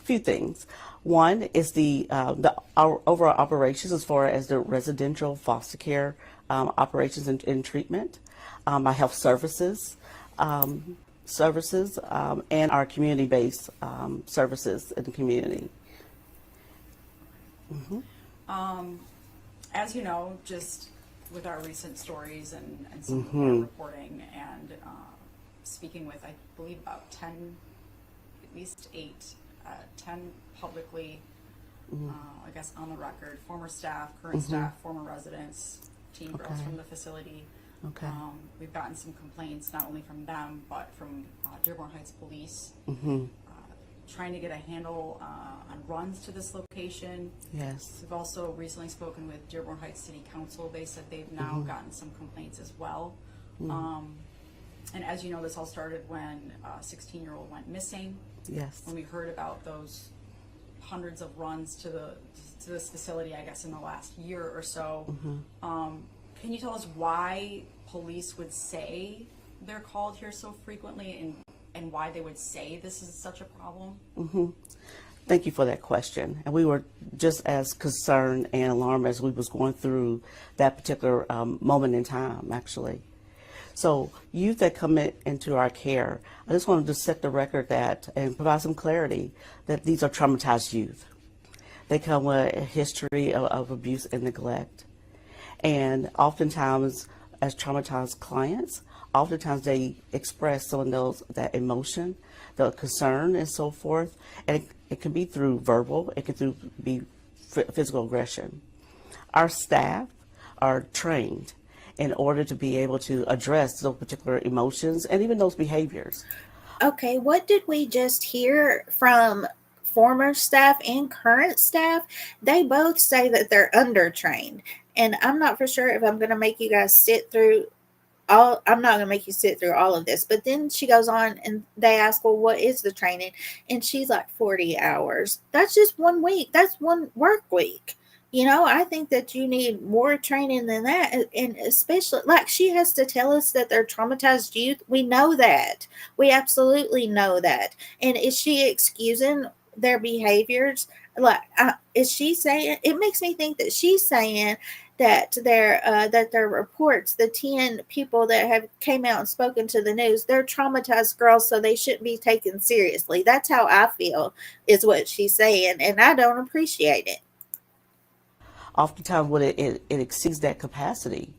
few things. One is our overall operations as far as the residential foster care operations and treatment, my health services, services and our community-based services in the community. As you know, just with our recent stories and some of Mm-hmm. our reporting and speaking with, I believe, about 10, at least 8, 10 publicly, I guess, on the record, former staff, current Mm-hmm. staff, former residents, teen girls Okay. from the facility. Okay. We've gotten some complaints, not only from them, but from Dearborn Heights Police, Mm-hmm. trying to get a handle on runs to this location. Yes. We've also recently spoken with Dearborn Heights City Council. They said they've now Mhm. gotten some complaints as well. Mm. And as you know, this all started when a 16-year-old went missing. Yes. When we heard about those hundreds of runs to this facility, I guess, in the last year or so. Mm-hmm. Can you tell us why police would say they're called here so frequently, and why they would say this is such a problem? Mm-hmm. Thank you for that question. And we were just as concerned and alarmed as we was going through that particular moment in time, actually. So youth that come into our care, I just wanted to set the record that and provide some clarity that these are traumatized youth. They come with a history of abuse and neglect. And oftentimes, as traumatized clients, oftentimes they express some of that emotion, the concern and so forth. And it can be through verbal, it can be physical aggression. Our staff are trained in order to be able to address those particular emotions and even those behaviors. Okay, what did we just hear from former staff and current staff? They both say that they're undertrained. And I'm not for sure if I'm going to make you guys sit through I'm not going to make you sit through all of this. But then she goes on and they ask, well, what is the training? And she's like 40 hours. That's just 1 week. That's one work week. You know, I think that you need more training than that. And especially, like, she has to tell us that they're traumatized youth. We know that. We absolutely know that. And is she excusing their behaviors? Like, is she saying, it makes me think that she's saying that their reports, the 10 people that have came out and spoken to the news, they're traumatized girls, so they shouldn't be taken seriously. That's how I feel, is what she's saying. And I don't appreciate it. Oftentimes when it exceeds that capacity,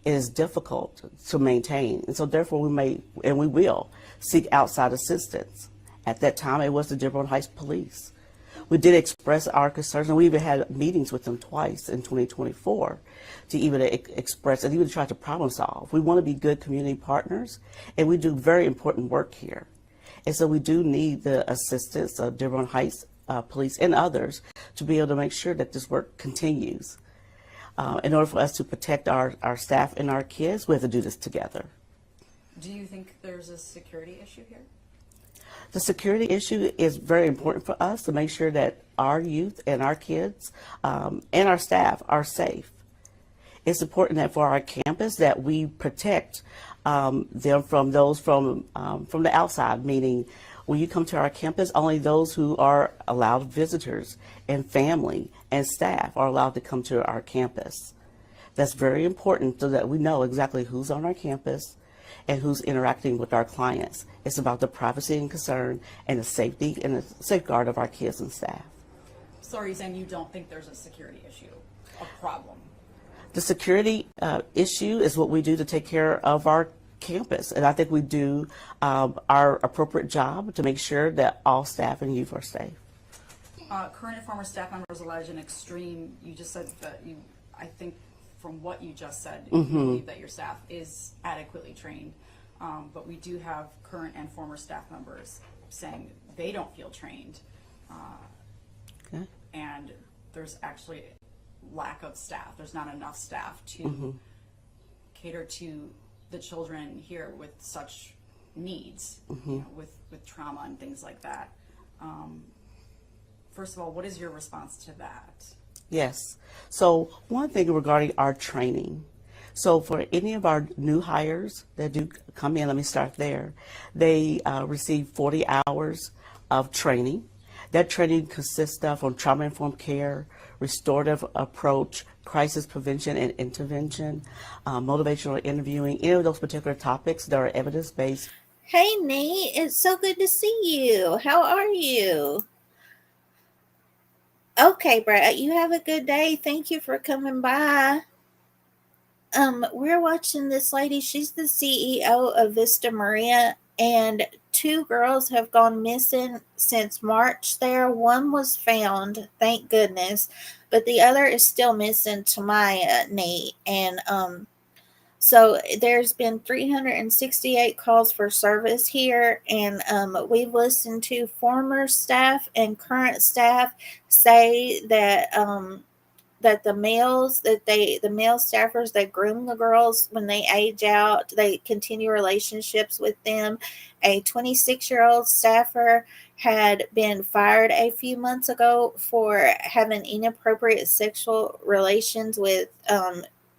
it is difficult to maintain. And so therefore we will seek outside assistance. At that time, it was the Dearborn Heights Police. We did express our concerns, and we even had meetings with them twice in 2024 to even express and even try to problem solve. We want to be good community partners, and we do very important work here. And so we do need the assistance of Dearborn Heights Police and others to be able to make sure that this work continues. In order for us to protect our staff and our kids, we have to do this together. Do you think there's a security issue here? The security issue is very important for us to make sure that our youth and our kids and our staff are safe. It's important that for our campus that we protect them from those from the outside, meaning when you come to our campus, only those who are allowed visitors and family and staff are allowed to come to our campus. That's very important so that we know exactly who's on our campus and who's interacting with our clients. It's about the privacy and concern and the safety and the safeguard of our kids and staff. So are you saying you don't think there's a security issue, a problem? The security issue is what we do to take care of our campus, and I think we do our appropriate job to make sure that all staff and youth are safe. Current and former staff members allege an extreme, you just said that I think from what you just said, you believe that your staff is adequately trained, but we do have current and former staff members saying they don't feel trained, and there's actually lack of staff. There's not enough staff to cater to the children here with such needs, you know, with trauma and things like that. First of all, what is your response to that? Yes. So one thing regarding our training. So for any of our new hires that do come in, let me start there. They receive 40 hours of training. That training consists of on trauma-informed care, restorative approach, crisis prevention and intervention, motivational interviewing, any of those particular topics that are evidence-based. Hey, Nate. It's so good to see you. How are you? Okay, Brett. You have a good day. Thank you for coming by. We're watching this lady. She's the CEO of Vista Maria, and two girls have gone missing since March there. One was found, thank goodness, but the other is still missing, Tamaia, Nate. And so there's been 368 calls for service here, and we've listened to former staff and current staff say that the male staffers that groom the girls when they age out, they continue relationships with them. A 26-year-old staffer had been fired a few months ago for having inappropriate sexual relations with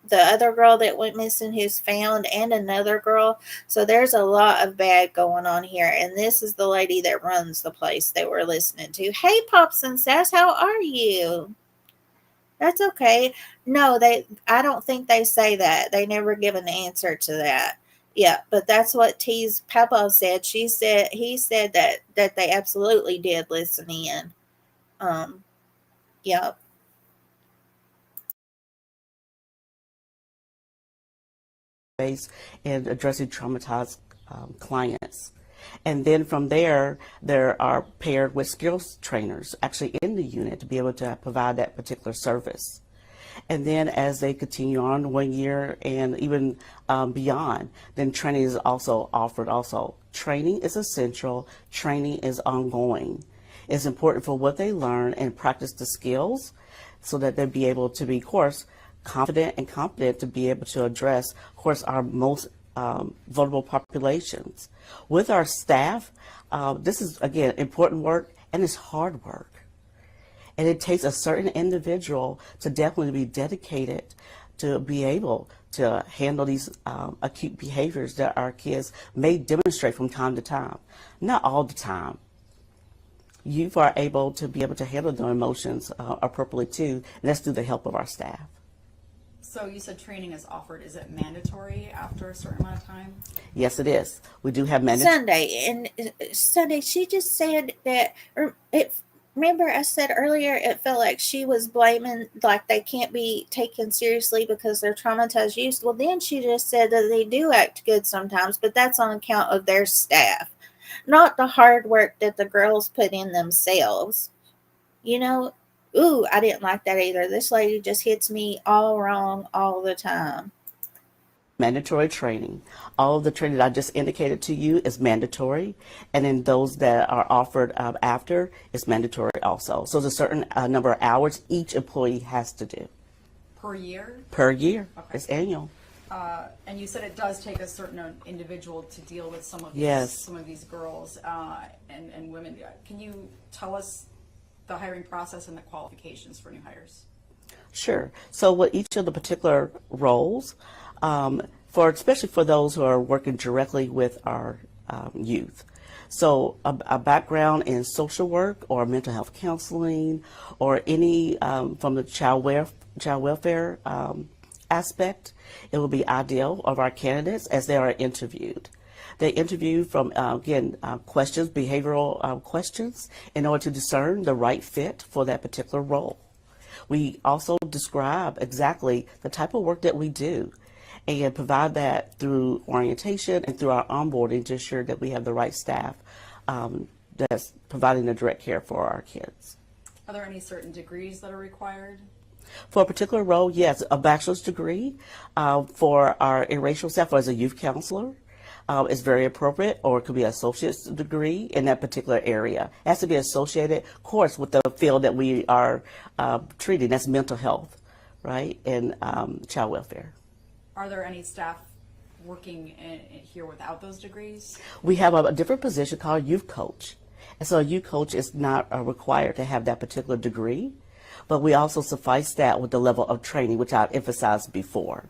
the other girl that went missing who's found, and another girl. So there's a lot of bad going on here, and this is the lady that runs the place that we're listening to. Hey, Pops and Sass, how are you? That's okay. No, I don't think they say that. They never give an answer to that. Yeah, but that's what T's Papa said. He said that they absolutely did listen in. Um, yeah. In addressing traumatized clients. And then from there, there are paired with skills trainers actually in the unit to be able to provide that particular service. And then as they continue on 1 year and even beyond, then training is also offered also. Training is essential. Training is ongoing. It's important for what they learn and practice the skills so that they'll be able to be, of course, confident and competent to be able to address, of course, our most vulnerable populations. With our staff, this is, again, important work, and it's hard work. And it takes a certain individual to definitely be dedicated to be able to handle these acute behaviors that our kids may demonstrate from time to time. Not all the time. You are able to be able to handle their emotions appropriately too, and that's through the help of our staff. So you said training is offered. Is it mandatory after a certain amount of time? Yes, it is. We do have mandatory. Sunday, she just said that, remember I said earlier it felt like she was blaming, like they can't be taken seriously because they're traumatized youth. Well, then she just said that they do act good sometimes, but that's on account of their staff, not the hard work that the girls put in themselves. You know, ooh, I didn't like that either. This lady just hits me all wrong all the time. Mandatory training. All of the training that I just indicated to you is mandatory, and then those that are offered after is mandatory also. So there's a certain number of hours each employee has to do. Per year? Per year. Okay. It's annual. And you said it does take a certain individual to deal with some of these, Yes. some of these girls and women. Can you tell us the hiring process and the qualifications for new hires? Sure. So with each of the particular roles, especially for those who are working directly with our youth. So a background in social work or mental health counseling or any from the child welfare aspect, it will be ideal of our candidates as they are interviewed. They interview from, questions, behavioral questions, in order to discern the right fit for that particular role. We also describe exactly the type of work that we do and provide that through orientation and through our onboarding to ensure that we have the right staff that's providing the direct care for our kids. Are there any certain degrees that are required? For a particular role, yes, a bachelor's degree for our interracial staff or as a youth counselor is very appropriate, or it could be an associate's degree in that particular area. It has to be associated, of course, with the field that we are treating. That's mental health, right, and child welfare. Are there any staff working here without those degrees? We have a different position called youth coach. And so a youth coach is not required to have that particular degree, but we also suffice that with the level of training, which I've emphasized before.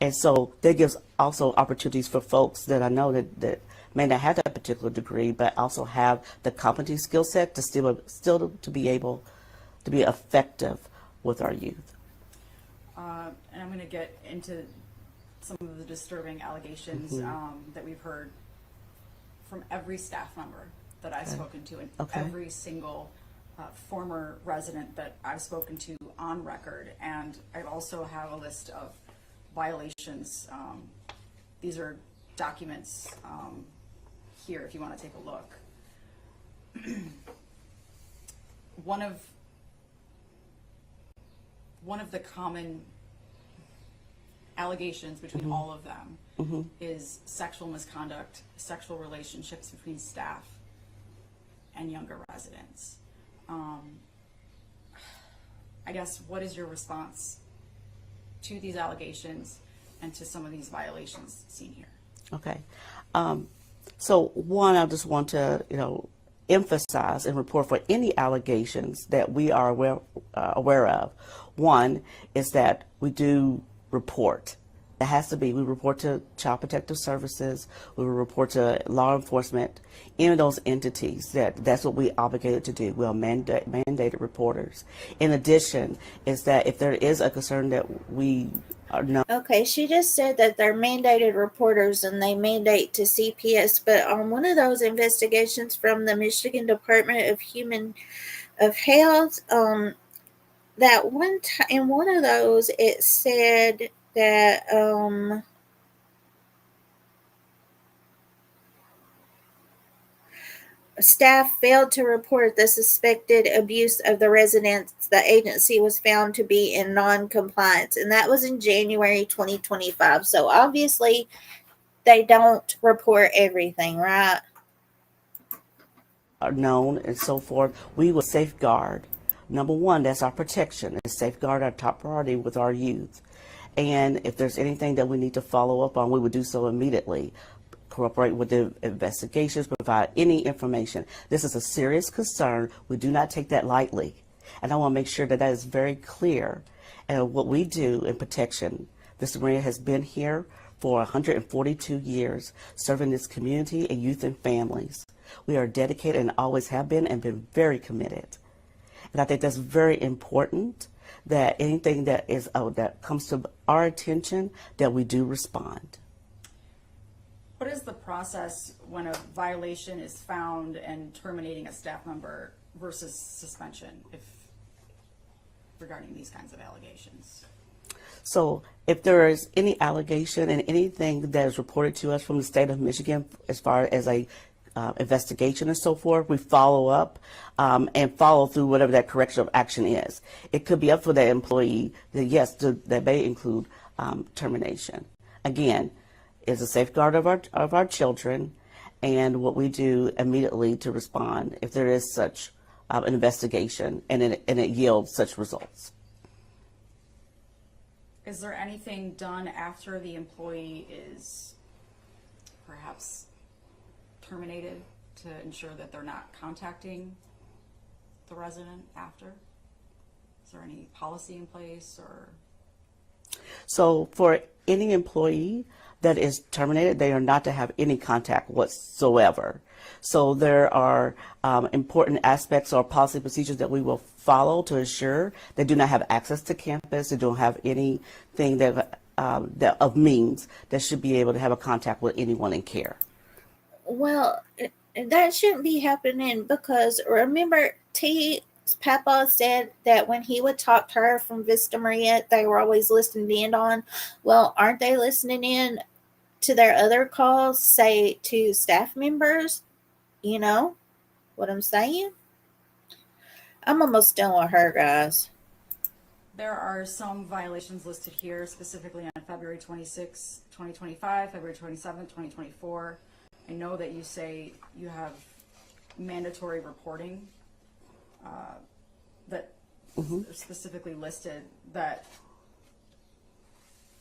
And so that gives also opportunities for folks that I know that may not have that particular degree, but also have the competency skill set to still to be able to be effective with our youth. And I'm going to get into some of the disturbing allegations that we've heard. from every staff member that I've spoken to, and Okay. every single former resident that I've spoken to on record. And I also have a list of violations. These are documents here if you want to take a look. One of the common allegations between all of them is sexual misconduct, sexual relationships between staff and younger residents. I guess, what is your response to these allegations and to some of these violations seen here? Okay. So one, I just want to, emphasize and report for any allegations that we are aware of. One is that we do report. It has to be. We report to Child Protective Services. We will report to law enforcement. Any of those entities, that's what we obligated to do. We are mandated reporters. In addition, is that if there is a concern that we are not. Okay, she just said that they're mandated reporters and they mandate to CPS, but on one of those investigations from the Michigan Department of Health, that one time in one of those it said that staff failed to report the suspected abuse of the residents. The agency was found to be in non-compliance, and that was in January 2025. So obviously they don't report everything, right? Are known and so forth. We will safeguard. Number one, that's our protection, and safeguard our top priority with our youth. And if there's anything that we need to follow up on, we would do so immediately. Cooperate with the investigations, provide any information. This is a serious concern. We do not take that lightly. And I want to make sure that is very clear. And what we do in protection, Vista Maria has been here for 142 years, serving this community and youth and families. We are dedicated and always have been and been very committed. And I think that's very important, that anything that is that comes to our attention, that we do respond. What is the process when a violation is found and terminating a staff member versus suspension regarding these kinds of allegations? So if there is any allegation and anything that is reported to us from the state of Michigan as far as a investigation and so forth, we follow up and follow through whatever that correction of action is. It could be up for that employee, yes, that may include termination. Again, is a safeguard of our children, and what we do immediately to respond if there is such an investigation and it yields such results. Is there anything done after the employee is perhaps terminated to ensure that they're not contacting the resident after? Is there any policy in place or? So for any employee that is terminated, they are not to have any contact whatsoever. So there are important aspects or policy procedures that we will follow to ensure they do not have access to campus, they don't have anything that of means that should be able to have a contact with anyone in care. Well, that shouldn't be happening, because remember T's Papa said that when he would talk to her from Vista Maria, they were always listening in on. Well, aren't they listening in to their other calls, say to staff members? You know what I'm saying? I'm almost done with her, guys. There are some violations listed here, specifically on February 26, 2025, February 27, 2024. I know that you say you have mandatory reporting that specifically listed that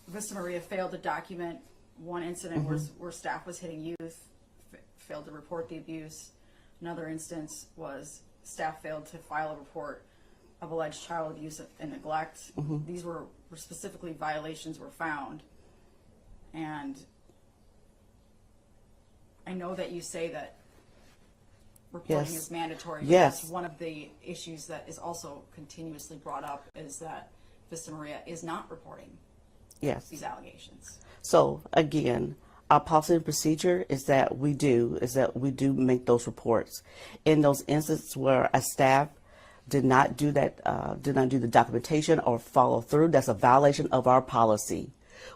Vista Maria failed to document one incident where staff was hitting youth, failed to report the abuse. Another instance was staff failed to file a report of alleged child abuse and neglect. These were specifically violations were found. And I know that you say that reporting is mandatory. But that's one of the issues that is also continuously brought up, is that Vista Maria is not reporting these allegations. So again, our policy and procedure is that we do make those reports. In those instances where a staff did not do the documentation or follow through, that's a violation of our policy.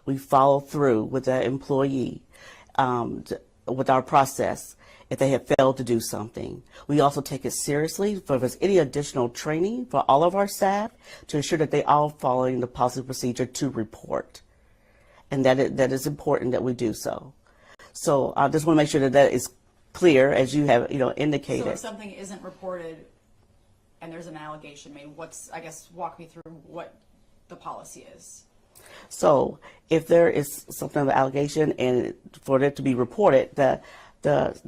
We follow through with the employee, with our process if they have failed to do something. We also take it seriously if there's any additional training for all of our staff to ensure that they are following the policy procedure to report. And that is important that we do so. So I just want to make sure that that is clear, as you have indicated. So if something isn't reported and there's an allegation made, walk me through what the policy is. So if there is something of an allegation and for it to be reported, the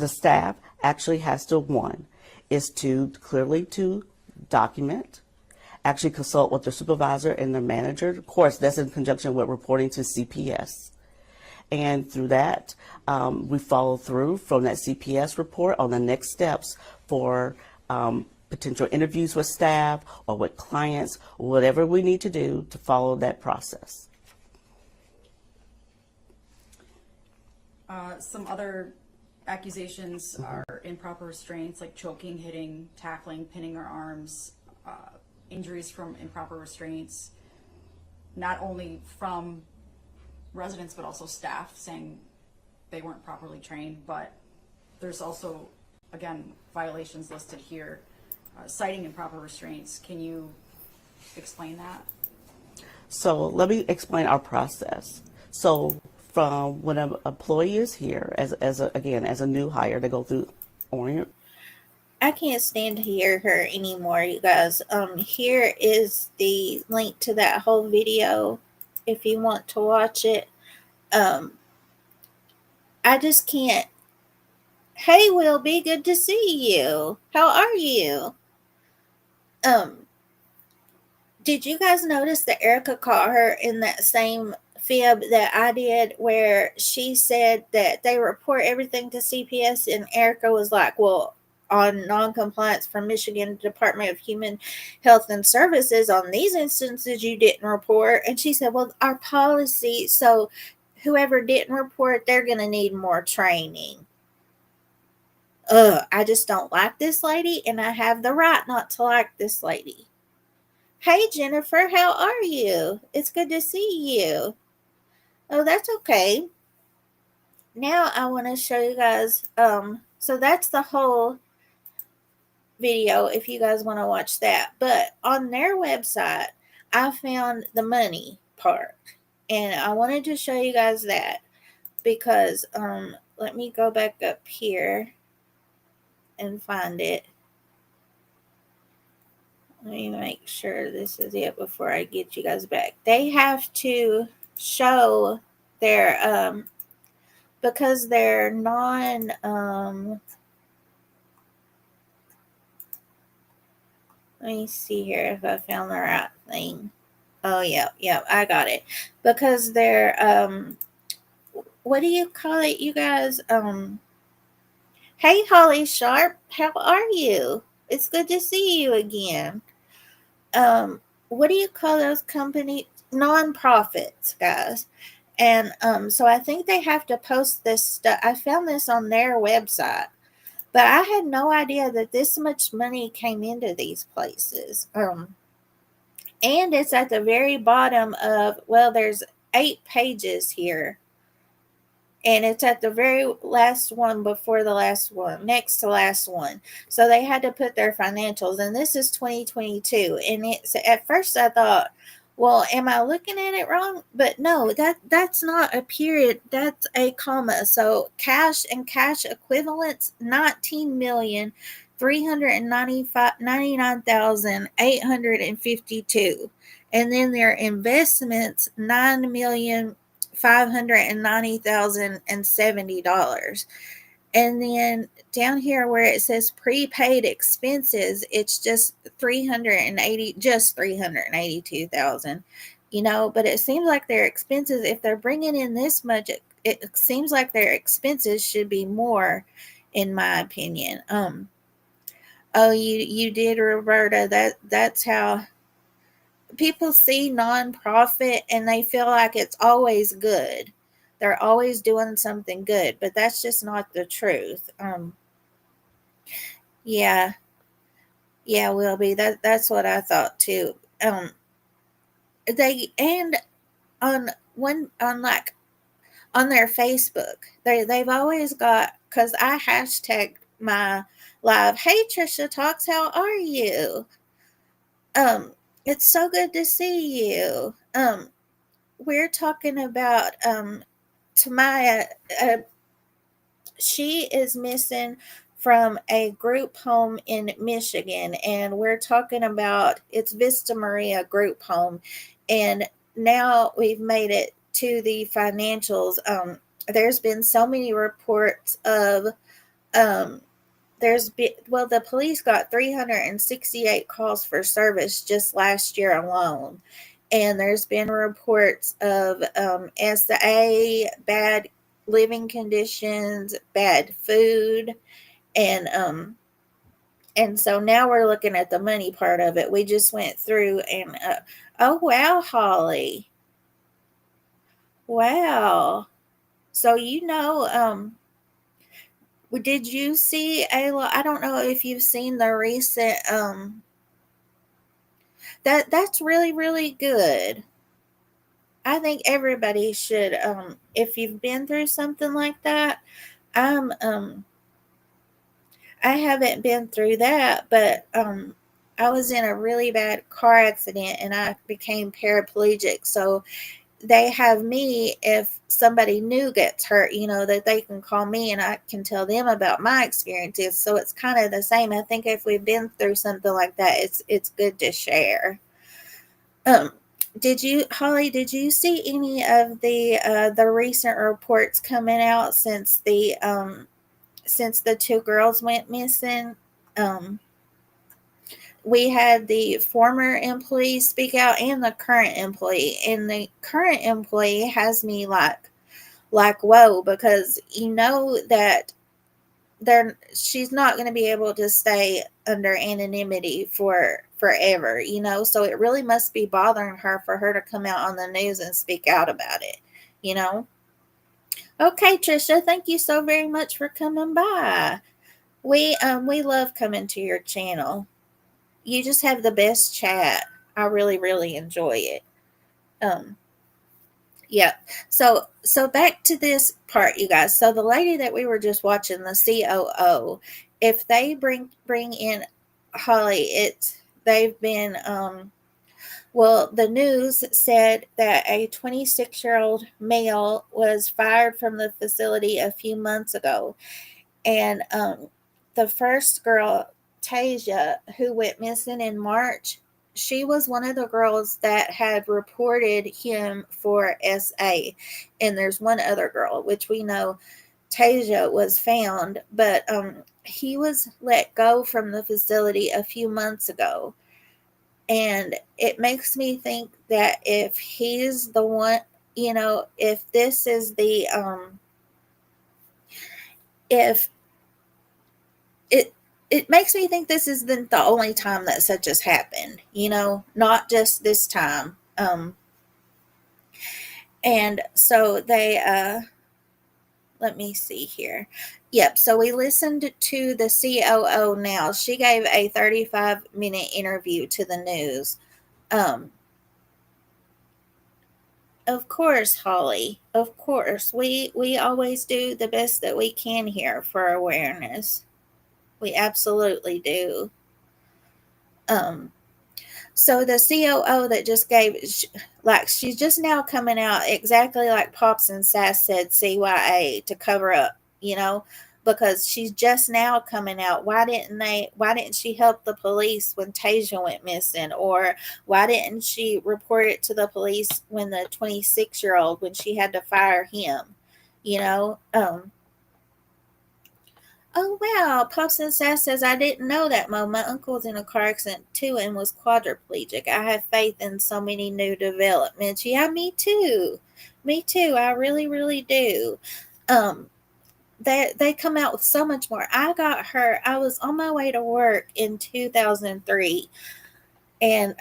staff actually has to, one, is to clearly to document, actually consult with their supervisor and their manager. Of course, that's in conjunction with reporting to CPS. And through that, we follow through from that CPS report on the next steps for potential interviews with staff or with clients, whatever we need to do to follow that process. Some other accusations are improper restraints like choking, hitting, tackling, pinning her arms, injuries from improper restraints, not only from residents but also staff saying they weren't properly trained. But there's also, again, violations listed here, citing improper restraints. Can you explain that? So let me explain our process. So from when an employee is here as a new hire, they go through orient. I can't stand to hear her anymore, you guys. Here is the link to that whole video if you want to watch it. I just can't. Hey, Wilby, good to see you. How are you? Did you guys notice that Erica caught her in that same fib that I did, where she said that they report everything to CPS, and Erica was like, well, on non-compliance from Michigan Department of Human Health and Services, on these instances you didn't report. And she said, well, our policy, so whoever didn't report, they're going to need more training. I just don't like this lady, and I have the right not to like this lady. Hey, Jennifer, how are you? It's good to see you. Oh, that's okay. Now I want to show you guys, so that's the whole video if you guys want to watch that. But on their website, I found the money part, and I wanted to show you guys that because, let me go back up here and find it. Let me make sure this is it before I get you guys back. They have to show their, because they're non, let me see here if I found the right thing. Oh, yeah, I got it. Because they're, what do you call it, you guys? Hey, Holly Sharp, how are you? It's good to see you again. What do you call those companies? Non-profits, guys. And so I think they have to post this stuff. I found this on their website, but I had no idea that this much money came into these places. And it's at the very bottom of, well, there's 8 pages here. And it's at the very last one before the last one, next to last one. So they had to put their financials, and this is 2022. And it's, at first I thought, well, am I looking at it wrong? But no, that's not a period. That's a comma. So cash and cash equivalents, 19,399,852. And then their investments, $9,590,070. And then down here where it says prepaid expenses, it's just $382,000. But it seems like their expenses, if they're bringing in this much, it seems like their expenses should be more, in my opinion. Oh, you did, Roberta. That's how people see nonprofit, and they feel like it's always good. They're always doing something good, but that's just not the truth. Yeah, yeah, will be. That's what I thought too. They and on one on like on their Facebook, they've always got, because I hashtagged my live. Hey, Trisha Talks, how are you? It's so good to see you. We're talking about Tamaia. She is missing from a group home in Michigan, and we're talking about it's Vista Maria group home, and now we've made it to the financials. There's been so many reports of um, the police got 368 calls for service just last year alone, and there's been reports of bad living conditions, bad food, and so now we're looking at the money part of it. We just went through and oh wow, Holly, wow. So did you see I don't know if you've seen the recent that's really really good. I think everybody should if you've been through something like that. I'm I haven't been through that, but I was in a really bad car accident and I became paraplegic. So they have me, if somebody new gets hurt, that they can call me and I can tell them about my experiences. So it's kind of the same. I think if we've been through something like that, it's good to share. Um, Holly, did you see any of the recent reports coming out since the two girls went missing? We had the former employee speak out and the current employee, and the current employee has me like whoa, because that she's not going to be able to stay under anonymity for forever, so it really must be bothering her for her to come out on the news and speak out about it. Okay, Trisha, thank you so very much for coming by. We love coming to your channel. You just have the best chat. I really really enjoy it. Yeah. So back to this part, you guys. So the lady that we were just watching, the COO, if they bring in Holly, they've been well, the news said that a 26-year-old male was fired from the facility a few months ago. And the first girl, Tasia, who went missing in March, she was one of the girls that had reported him for SA. And there's one other girl, which we know Tasia was found, but he was let go from the facility a few months ago. And it makes me think that if he's the one, if this is the, if it makes me think this is the only time that such has happened, not just this time. And so they, let me see here. Yep. So we listened to the COO now. She gave a 35-minute interview to the news. Of course, Holly. Of course. We always do the best that we can here for awareness. We absolutely do. So the COO that just gave, she's just now coming out exactly like Pops and Sass said, CYA, to cover up, because she's just now coming out. Why didn't she help the police when Tasia went missing? Or why didn't she report it to the police when the 26-year-old, when she had to fire him? Oh wow, Pops and Sass says, I didn't know that, Mo. My uncle was in a car accident too and was quadriplegic. I have faith in so many new developments. Yeah, me too. Me too. I really, really do. They come out with so much more. I was on my way to work in 2003, and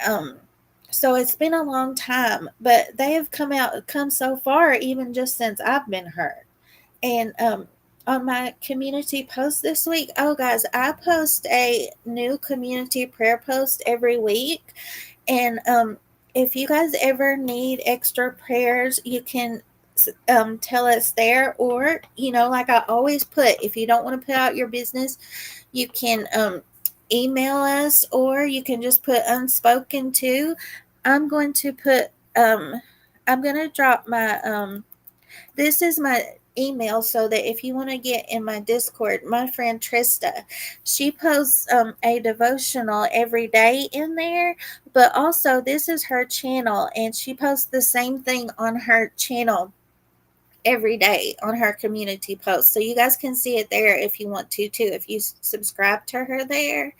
So it's been a long time, but they have come so far, even just since I've been hurt. And on my community post this week, oh guys, I post a new community prayer post every week. And if you guys ever need extra prayers, you can tell us there. Or, like I always put, if you don't want to put out your business, you can email us, or you can just put unspoken too. I'm going to drop my this is my email, so that if you want to get in my Discord, my friend Trista, she posts a devotional every day in there, but also this is her channel, and she posts the same thing on her channel every day on her community post. So you guys can see it there if you want to too. If you subscribe to her there,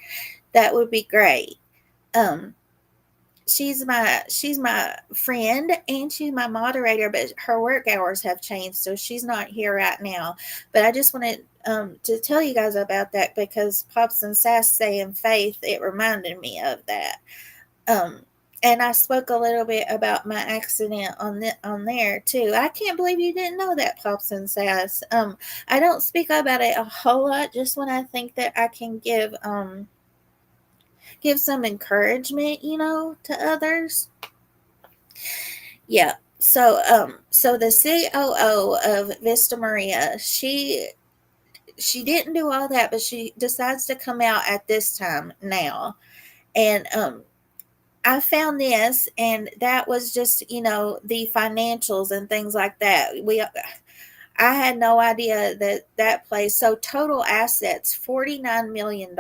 that would be great. She's my friend, and she's my moderator, but her work hours have changed, so she's not here right now. But I just wanted to tell you guys about that, because Pops and Sass saying faith, it reminded me of that. And I spoke a little bit about my accident on there too. I can't believe you didn't know that, Pops and Sass. I don't speak about it a whole lot, just when I think that I can give some encouragement, to others. Yeah. So the COO of Vista Maria, she didn't do all that, but she decides to come out at this time now. And I found this, and that was just, the financials and things like that. I had no idea that place. So total assets, $49 million.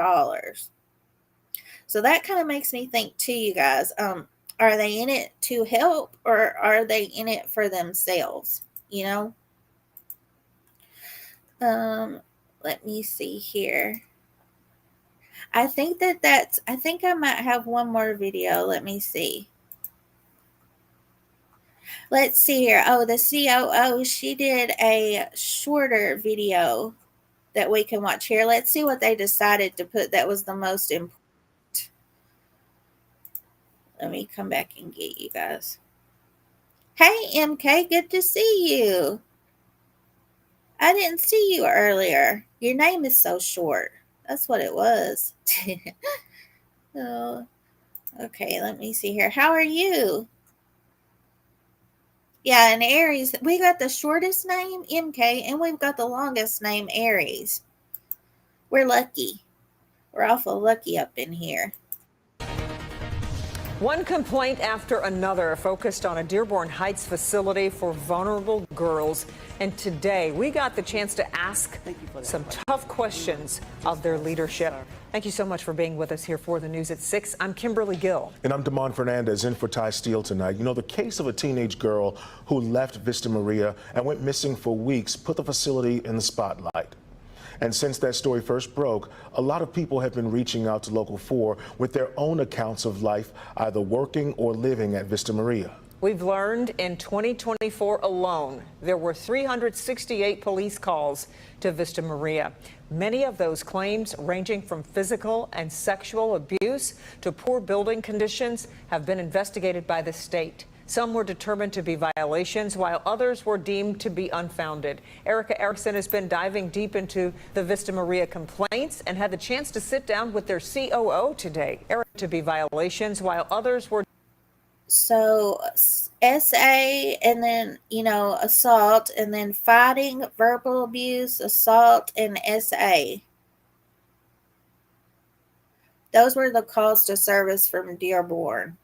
So that kind of makes me think too, you guys, are they in it to help, or are they in it for themselves? Let me see here. I think I think I might have one more video. Let me see. Let's see here. Oh, the COO, she did a shorter video that we can watch here. Let's see what they decided to put that was the most important. Let me come back and get you guys. Hey, MK, good to see you. I didn't see you earlier. Your name is so short. That's what it was. Oh, okay, let me see here. How are you? Yeah, and Aries, we got the shortest name, MK, and we've got the longest name, Aries. We're lucky. We're awful lucky up in here. One complaint after another focused on a Dearborn Heights facility for vulnerable girls. And today we got the chance to ask some tough questions of their leadership. Thank you so much for being with us here for the News at 6. I'm Kimberly Gill. And I'm Damon Fernandez, in for Ty Steele tonight. The case of a teenage girl who left Vista Maria and went missing for weeks put the facility in the spotlight. And since that story first broke, a lot of people have been reaching out to Local 4 with their own accounts of life, either working or living at Vista Maria. We've learned in 2024 alone, there were 368 police calls to Vista Maria. Many of those claims, ranging from physical and sexual abuse to poor building conditions, have been investigated by the state. Some were determined to be violations, while others were deemed to be unfounded. Erica Erickson has been diving deep into the Vista Maria complaints and had the chance to sit down with their COO today. Erica, to be violations, while others were. So SA, and then, assault, and then fighting, verbal abuse, assault, and SA. Those were the calls to service from Dearborn.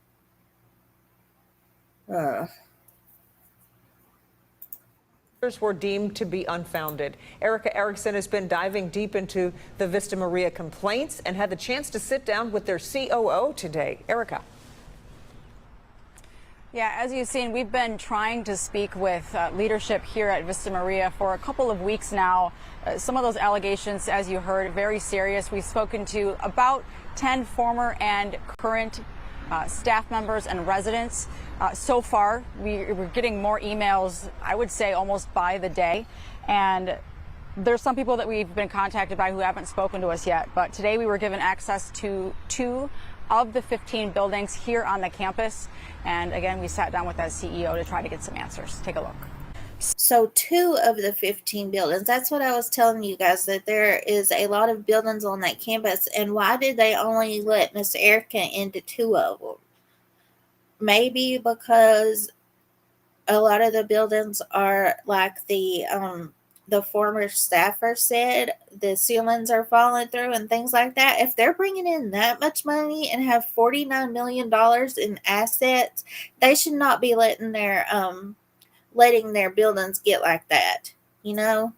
Others were deemed to be unfounded. Erica Erickson has been diving deep into the Vista Maria complaints and had the chance to sit down with their COO today. Erica. Yeah, as you've seen, we've been trying to speak with leadership here at Vista Maria for a couple of weeks now. Some of those allegations, as you heard, very serious. We've spoken to about 10 former and current staff members and residents. So far, we're getting more emails, I would say almost by the day. And there's some people that we've been contacted by who haven't spoken to us yet. But today we were given access to two of the 15 buildings here on the campus. And again, we sat down with that CEO to try to get some answers. Take a look. So 2 of the 15 buildings, that's what I was telling you guys, that there is a lot of buildings on that campus. And why did they only let Miss Erica into 2 of them? Maybe because a lot of the buildings are like the former staffer said, the ceilings are falling through and things like that. If they're bringing in that much money and have $49 million in assets, they should not be letting their buildings get like that, you know?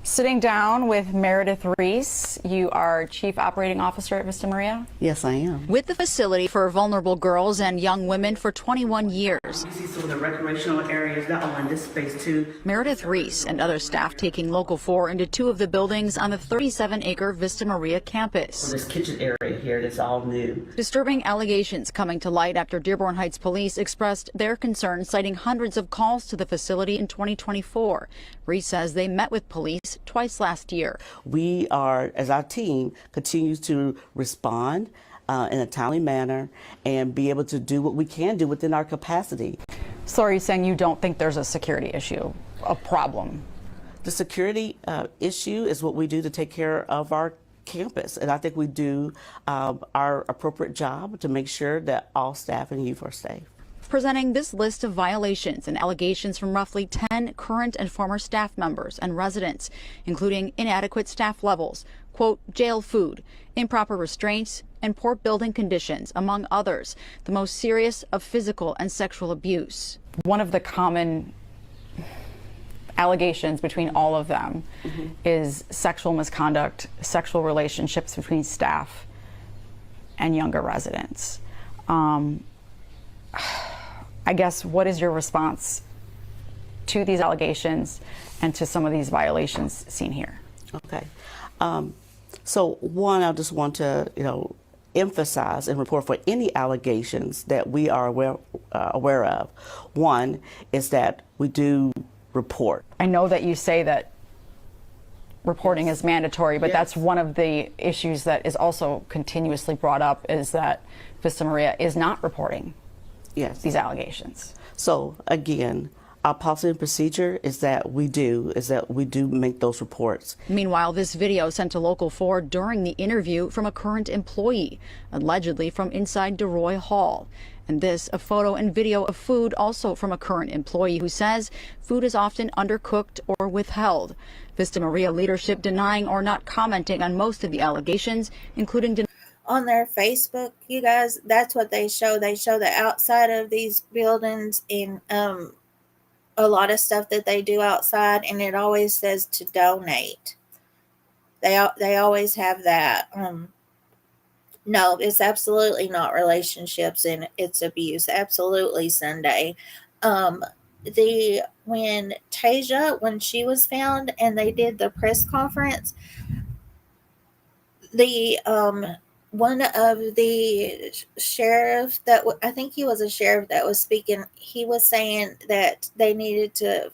Sitting down with Meredith Reese, you are Chief Operating Officer at Vista Maria. Yes, I am. With the facility for vulnerable girls and young women for 21 years. You see some of the recreational areas, not only in this space too. Meredith Reese and other staff taking Local 4 into 2 of the buildings on the 37-acre Vista Maria campus. This kitchen area here that's all new. Disturbing allegations coming to light after Dearborn Heights Police expressed their concern, citing hundreds of calls to the facility in 2024. Reese says they met with police twice last year. We are, as our team continues to respond in a timely manner and be able to do what we can do within our capacity. So are you saying you don't think there's a security issue, a problem? The security issue is what we do to take care of our campus, and I think we do our appropriate job to make sure that all staff and youth are safe. Presenting this list of violations and allegations from roughly 10 current and former staff members and residents, including inadequate staff levels, quote, jail food, improper restraints, and poor building conditions, among others, the most serious of physical and sexual abuse. One of the common allegations between all of them is sexual misconduct, sexual relationships between staff and younger residents. I guess, what is your response to these allegations and to some of these violations seen here? Okay. So one, I just want to, emphasize and report for any allegations that we are aware of. One is that we do report. I know that you say that reporting is mandatory, but that's one of the issues that is also continuously brought up, is that Vista Maria is not reporting these allegations. So again, our policy and procedure is that we do make those reports. Meanwhile, this video sent to Local 4 during the interview from a current employee, allegedly from inside DeRoy Hall. And this, a photo and video of food also from a current employee who says food is often undercooked or withheld. Vista Maria leadership denying or not commenting on most of the allegations, including on their Facebook, you guys, that's what they show. They show the outside of these buildings and a lot of stuff that they do outside, and it always says to donate. They always have that. No, it's absolutely not relationships, and it's abuse. Absolutely, Sunday. When Tasia, when she was found and they did the press conference, the one of the sheriff that I think he was a sheriff that was speaking, he was saying that they needed to,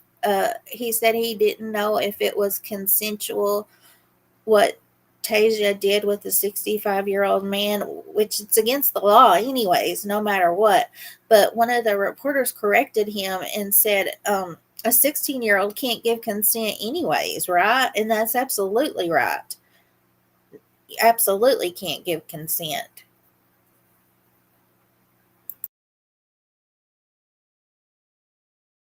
he said he didn't know if it was consensual what Tasia did with the 65-year-old man, which it's against the law anyways, no matter what. But one of the reporters corrected him and said, a 16-year-old can't give consent anyways, right? And that's absolutely right. Absolutely can't give consent.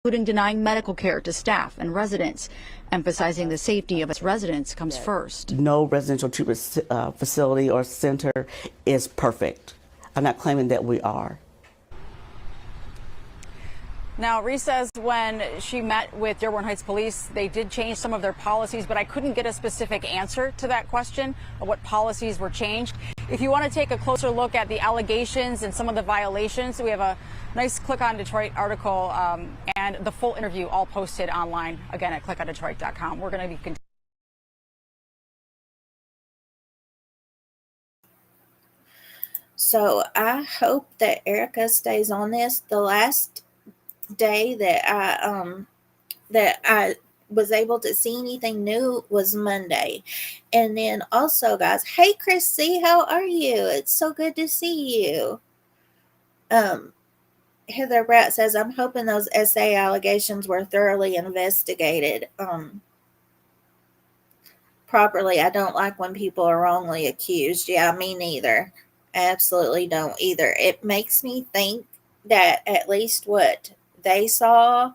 including denying medical care to staff and residents, emphasizing the safety of its residents comes first. No residential treatment facility or center is perfect. I'm not claiming that we are. Now, Reese says when she met with Dearborn Heights Police, they did change some of their policies, but I couldn't get a specific answer to that question of what policies were changed. If you want to take a closer look at the allegations and some of the violations, we have a nice Click on Detroit article and the full interview all posted online, again, at clickondetroit.com. We're going to be So I hope that Erica stays on this. The last day that I was able to see anything new was Monday. And then also, guys, hey Chrissy, how are you? It's so good to see you. Heather Bratt says, I'm hoping those SA allegations were thoroughly investigated properly. I don't like when people are wrongly accused. Yeah, me neither. Absolutely don't either. It makes me think that at least what they saw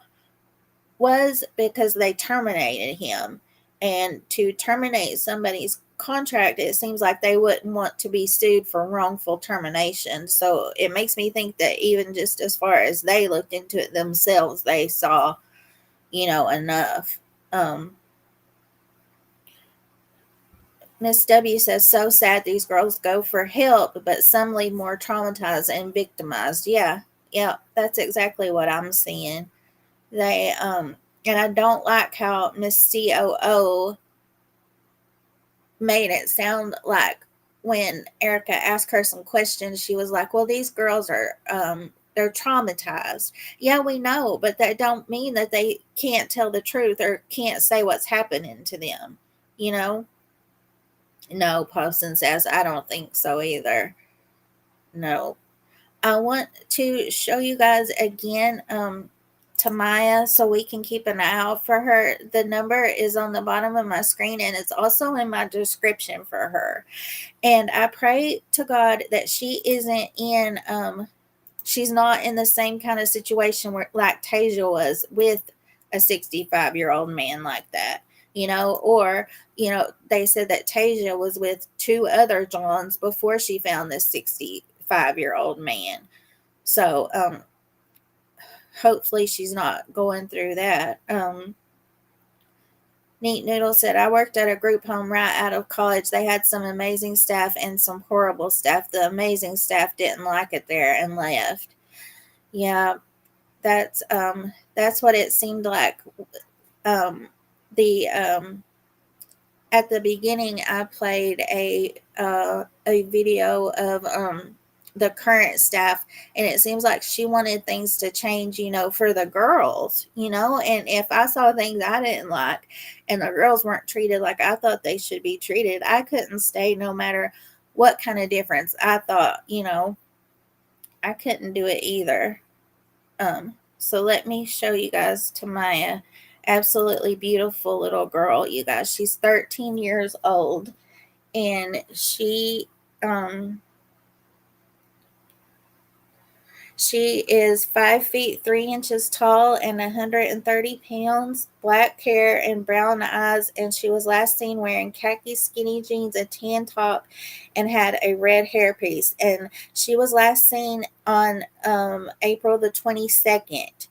was because they terminated him. And to terminate somebody's contract, it seems like they wouldn't want to be sued for wrongful termination. So it makes me think that even just as far as they looked into it themselves, they saw, enough. Miss W says, so sad these girls go for help, but some leave more traumatized and victimized. Yeah, that's exactly what I'm seeing. They and I don't like how Miss COO made it sound like when Erica asked her some questions, she was like, well, these girls are they're traumatized. Yeah, we know, but that don't mean that they can't tell the truth or can't say what's happening to them. No, Poston says, I don't think so either. No. I want to show you guys again Tamaia, so we can keep an eye out for her. The number is on the bottom of my screen, and it's also in my description for her. And I pray to God that she isn't in she's not in the same kind of situation where like Tasia was with a 65-year-old man like that, or they said that Tasia was with 2 other Johns before she found this 65-year-old man. So hopefully she's not going through that. Neat Noodle said, I worked at a group home right out of college. They had some amazing staff and some horrible staff. The amazing staff didn't like it there and left. Yeah, that's what it seemed like. At the beginning, I played a video of the current staff, and it seems like she wanted things to change, for the girls, and if I saw things I didn't like and the girls weren't treated like I thought they should be treated, I couldn't stay no matter what kind of difference I thought, I couldn't do it either. So let me show you guys Tamaia. Absolutely beautiful little girl, you guys. She's 13 years old, and she is 5 feet 3 inches tall and 130 pounds, black hair and brown eyes, and she was last seen wearing khaki skinny jeans, a tan top, and had a red hairpiece. And she was last seen on April the 22nd.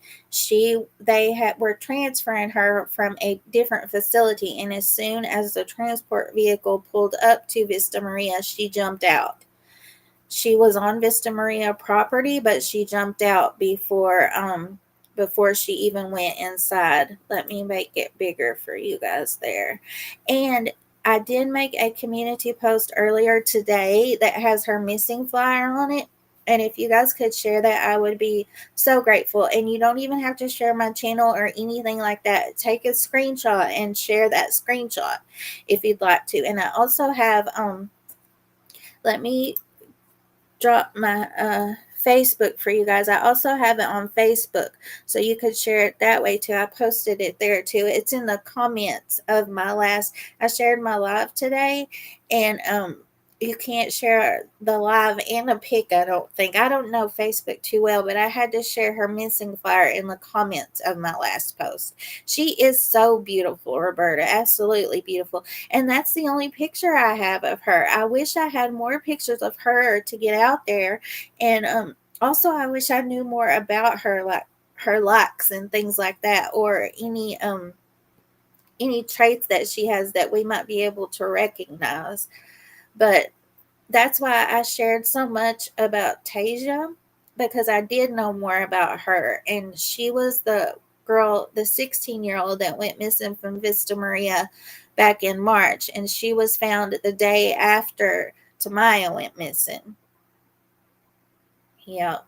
They were transferring her from a different facility, and as soon as the transport vehicle pulled up to Vista Maria, she jumped out. She was on Vista Maria property, but she jumped out before she even went inside. Let me make it bigger for you guys there. And I did make a community post earlier today that has her missing flyer on it. And if you guys could share that, I would be so grateful. And you don't even have to share my channel or anything like that. Take a screenshot and share that screenshot if you'd like to. And I also have, let me drop my Facebook for you guys. I also have it on Facebook, so you could share it that way too. I posted it there too. It's in the comments of I shared my live today, and you can't share the live and a pic, I don't think. I don't know Facebook too well, but I had to share her missing flyer in the comments of my last post. She is so beautiful, Roberta, absolutely beautiful. And that's the only picture I have of her. I wish I had more pictures of her to get out there. And also I wish I knew more about her, like her likes and things like that, or any traits that she has that we might be able to recognize. But that's why I shared so much about Tasia, because I did know more about her. And she was the girl, the 16-year-old that went missing from Vista Maria back in March. And she was found the day after Tamaia went missing. Yeah.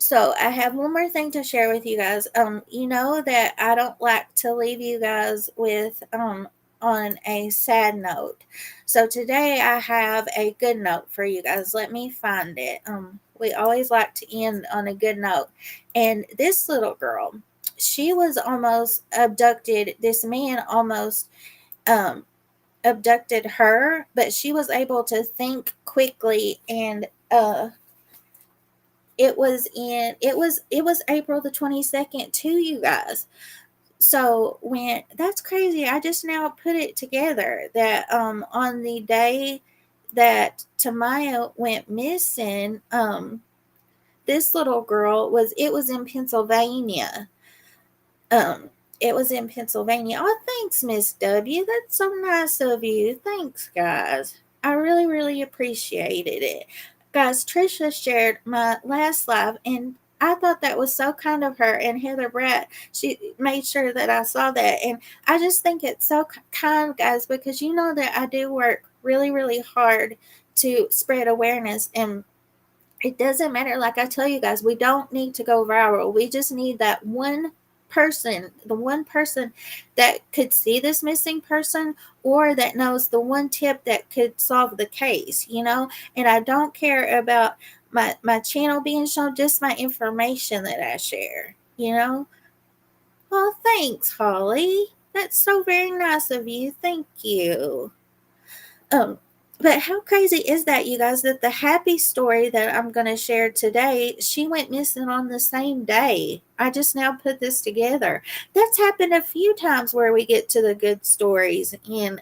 So I have one more thing to share with you guys. You know that I don't like to leave you guys with on a sad note. So today I have a good note for you guys. Let me find it. We always like to end on a good note. And this little girl, she was almost abducted. This man almost abducted her, but she was able to think quickly, and it was April the 22nd too, you guys. So when that's crazy, I just now put it together that on the day that Tamaia went missing, this little girl was in Pennsylvania. It was in Pennsylvania. Oh, thanks, Miss W. That's so nice of you. Thanks, guys. I really, really appreciated it. Guys, Trisha shared my last live, and I thought that was so kind of her. And Heather Bratt, she made sure that I saw that. And I just think it's so kind, guys, because you know that I do work really, really hard to spread awareness. And it doesn't matter. Like I tell you guys, we don't need to go viral. We just need that one person, the one person that could see this missing person, or that knows the one tip that could solve the case, you know. And I don't care about my channel being shown, just my information that I share, you know. Well, thanks, Holly. That's so very nice of you. Thank you. But how crazy is that, you guys, that the happy story that I'm going to share today, she went missing on the same day. I just now put this together. That's happened a few times where we get to the good stories, and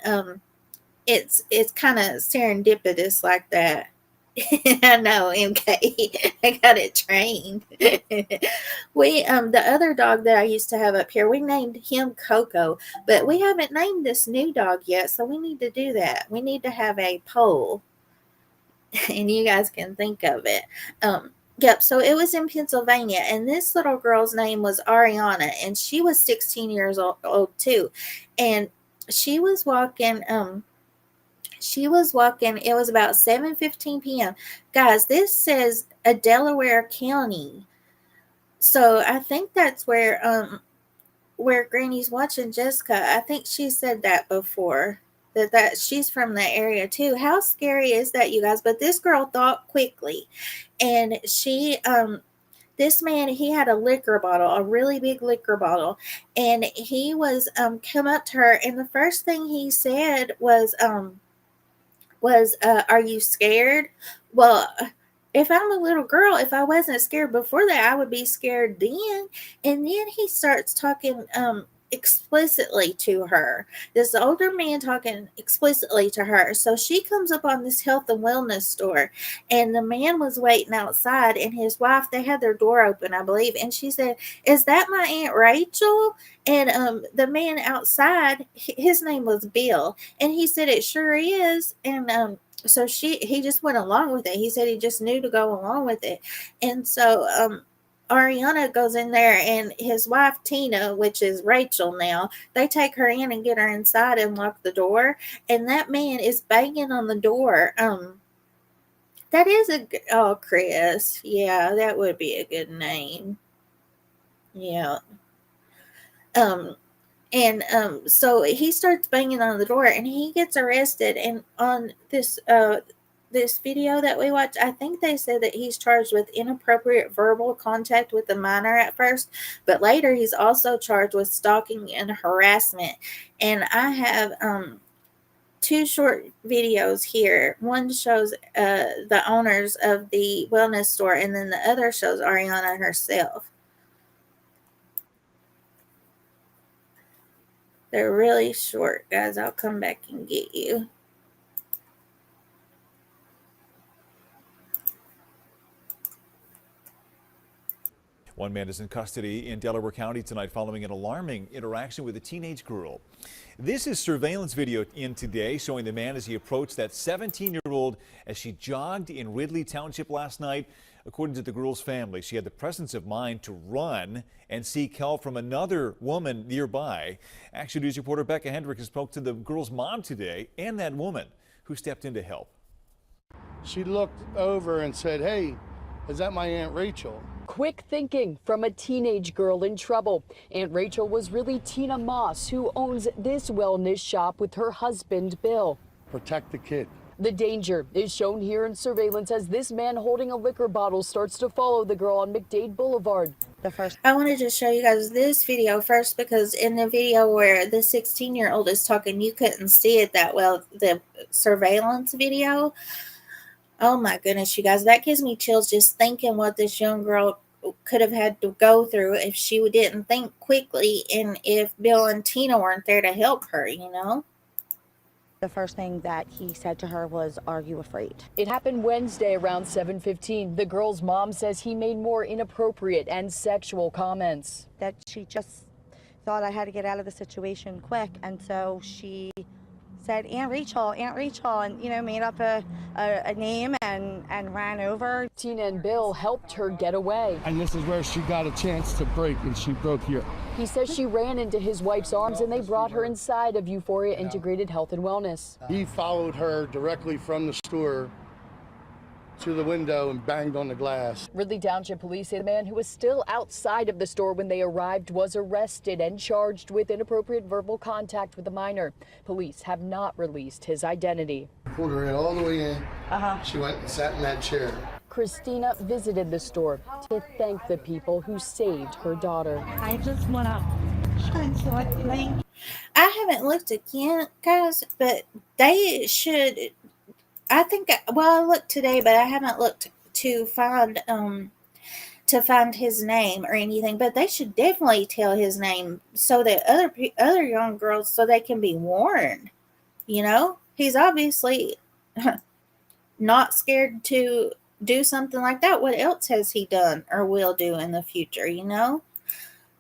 it's kind of serendipitous like that. I know, MK. I got it trained. We the other dog that I used to have up here, we named him Coco, but we haven't named this new dog yet, so we need to do that. We need to have a poll, and you guys can think of it. Yep, so it was in Pennsylvania, and this little girl's name was Ariana, and she was 16 years old too. And she was walking, it was about 7:15 p.m. Guys, this says a Delaware County. So I think that's where Granny's watching Jessica. I think she said that before. That she's from the area too. How scary is that, you guys? But this girl thought quickly, and she this man, he had a liquor bottle, a really big liquor bottle, and he was come up to her, and the first thing he said was are you scared? Well, if I'm a little girl, if I wasn't scared before that, I would be scared then. And then he starts talking explicitly to her. This older man talking explicitly to her. So she comes up on this health and wellness store, and the man was waiting outside, and his wife, they had their door open, I believe, and she said, "Is that my Aunt Rachel?" And the man outside, his name was Bill, and he said, "It sure is." And so he just went along with it. He said he just knew to go along with it. And so Ariana goes in there, and his wife Tina, which is Rachel now, they take her in and get her inside and lock the door. And that man is banging on the door. That is Chris. Yeah, that would be a good name. Yeah. So he starts banging on the door, and he gets arrested. And on this video that we watched, I think they said that he's charged with inappropriate verbal contact with the minor at first, but later he's also charged with stalking and harassment. And I have two short videos here. One shows the owners of the wellness store, and then the other shows Ariana herself. They're really short, guys. I'll come back and get you. One man is in custody in Delaware County tonight following an alarming interaction with a teenage girl. This is surveillance video in today showing the man as he approached that 17-year-old as she jogged in Ridley Township last night. According to the girl's family, she had the presence of mind to run and seek help from another woman nearby. Action News reporter Becca Hendricks spoke to the girl's mom today and that woman who stepped in to help. She looked over and said, "Hey, is that my Aunt Rachel. Quick thinking from a teenage girl in trouble. Aunt Rachel was really Tina Moss, who owns this wellness shop with her husband, Bill. Protect the kid. The danger is shown here in surveillance as this man holding a liquor bottle starts to follow the girl on McDade Boulevard. I wanted to show you guys this video first because in the video where the 16-year-old is talking, you couldn't see it that well. The surveillance video. Oh my goodness, you guys, that gives me chills just thinking what this young girl could have had to go through if she didn't think quickly and if Bill and Tina weren't there to help her, you know? The first thing that he said to her was, "Are you afraid?" It happened Wednesday around 7:15. The girl's mom says he made more inappropriate and sexual comments. That she just thought I had to get out of the situation quick, and so she said, Aunt Rachel, and, you know, made up a name and ran over. Tina and Bill helped her get away. And this is where she got a chance to break, and she broke here. He says she ran into his wife's arms and they brought her inside of Euphoria Integrated Health and Wellness. He followed her directly from the store to the window and banged on the glass. Ridley Township police say the man who was still outside of the store when they arrived was arrested and charged with inappropriate verbal contact with a minor. Police have not released his identity. Pulled her in all the way in. She went and sat in that chair. Christina visited the store to thank the people who saved her daughter. I just want to shine so I think. I haven't looked again, guys, but they should. I think, well, I looked today, but I haven't looked to find his name or anything. But they should definitely tell his name so that other young girls, so they can be warned. You know, he's obviously not scared to do something like that. What else has he done or will do in the future? You know.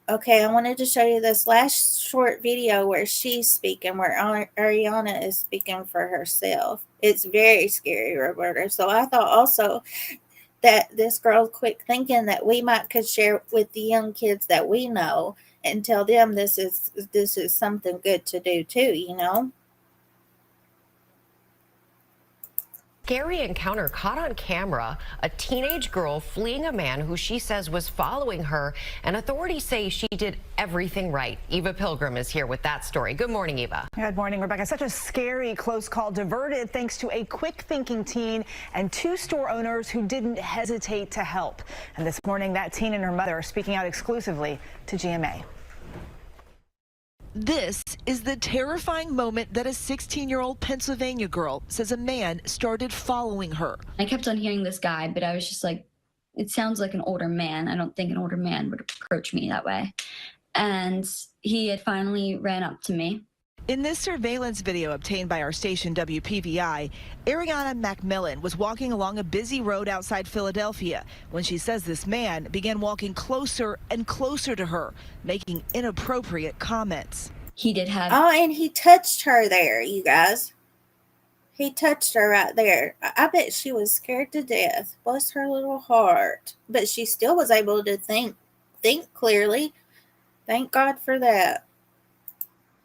Okay, I wanted to show you this last short video where she's speaking, where Ariana is speaking for herself. It's very scary, Roberta. So I thought also that this girl quick thinking that we could share with the young kids that we know and tell them this is something good to do too, you know? Scary encounter caught on camera. A teenage girl fleeing a man who she says was following her, and authorities say she did everything right. Eva Pilgrim is here with that story. Good morning, Eva. Good morning, Rebecca. Such a scary close call diverted thanks to a quick-thinking teen and two store owners who didn't hesitate to help. And this morning, that teen and her mother are speaking out exclusively to GMA. This is the terrifying moment that a 16-year-old Pennsylvania girl says a man started following her. I kept on hearing this guy, but I was just like, it sounds like an older man. I don't think an older man would approach me that way. And he had finally ran up to me. In this surveillance video obtained by our station WPVI, Ariana Macmillan was walking along a busy road outside Philadelphia when she says this man began walking closer and closer to her, making inappropriate comments. He did have... Oh, and he touched her there, you guys. He touched her right there. I bet she was scared to death. Bless her little heart. But she still was able to think clearly. Thank God for that.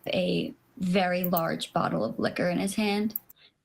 A very large bottle of liquor in his hand,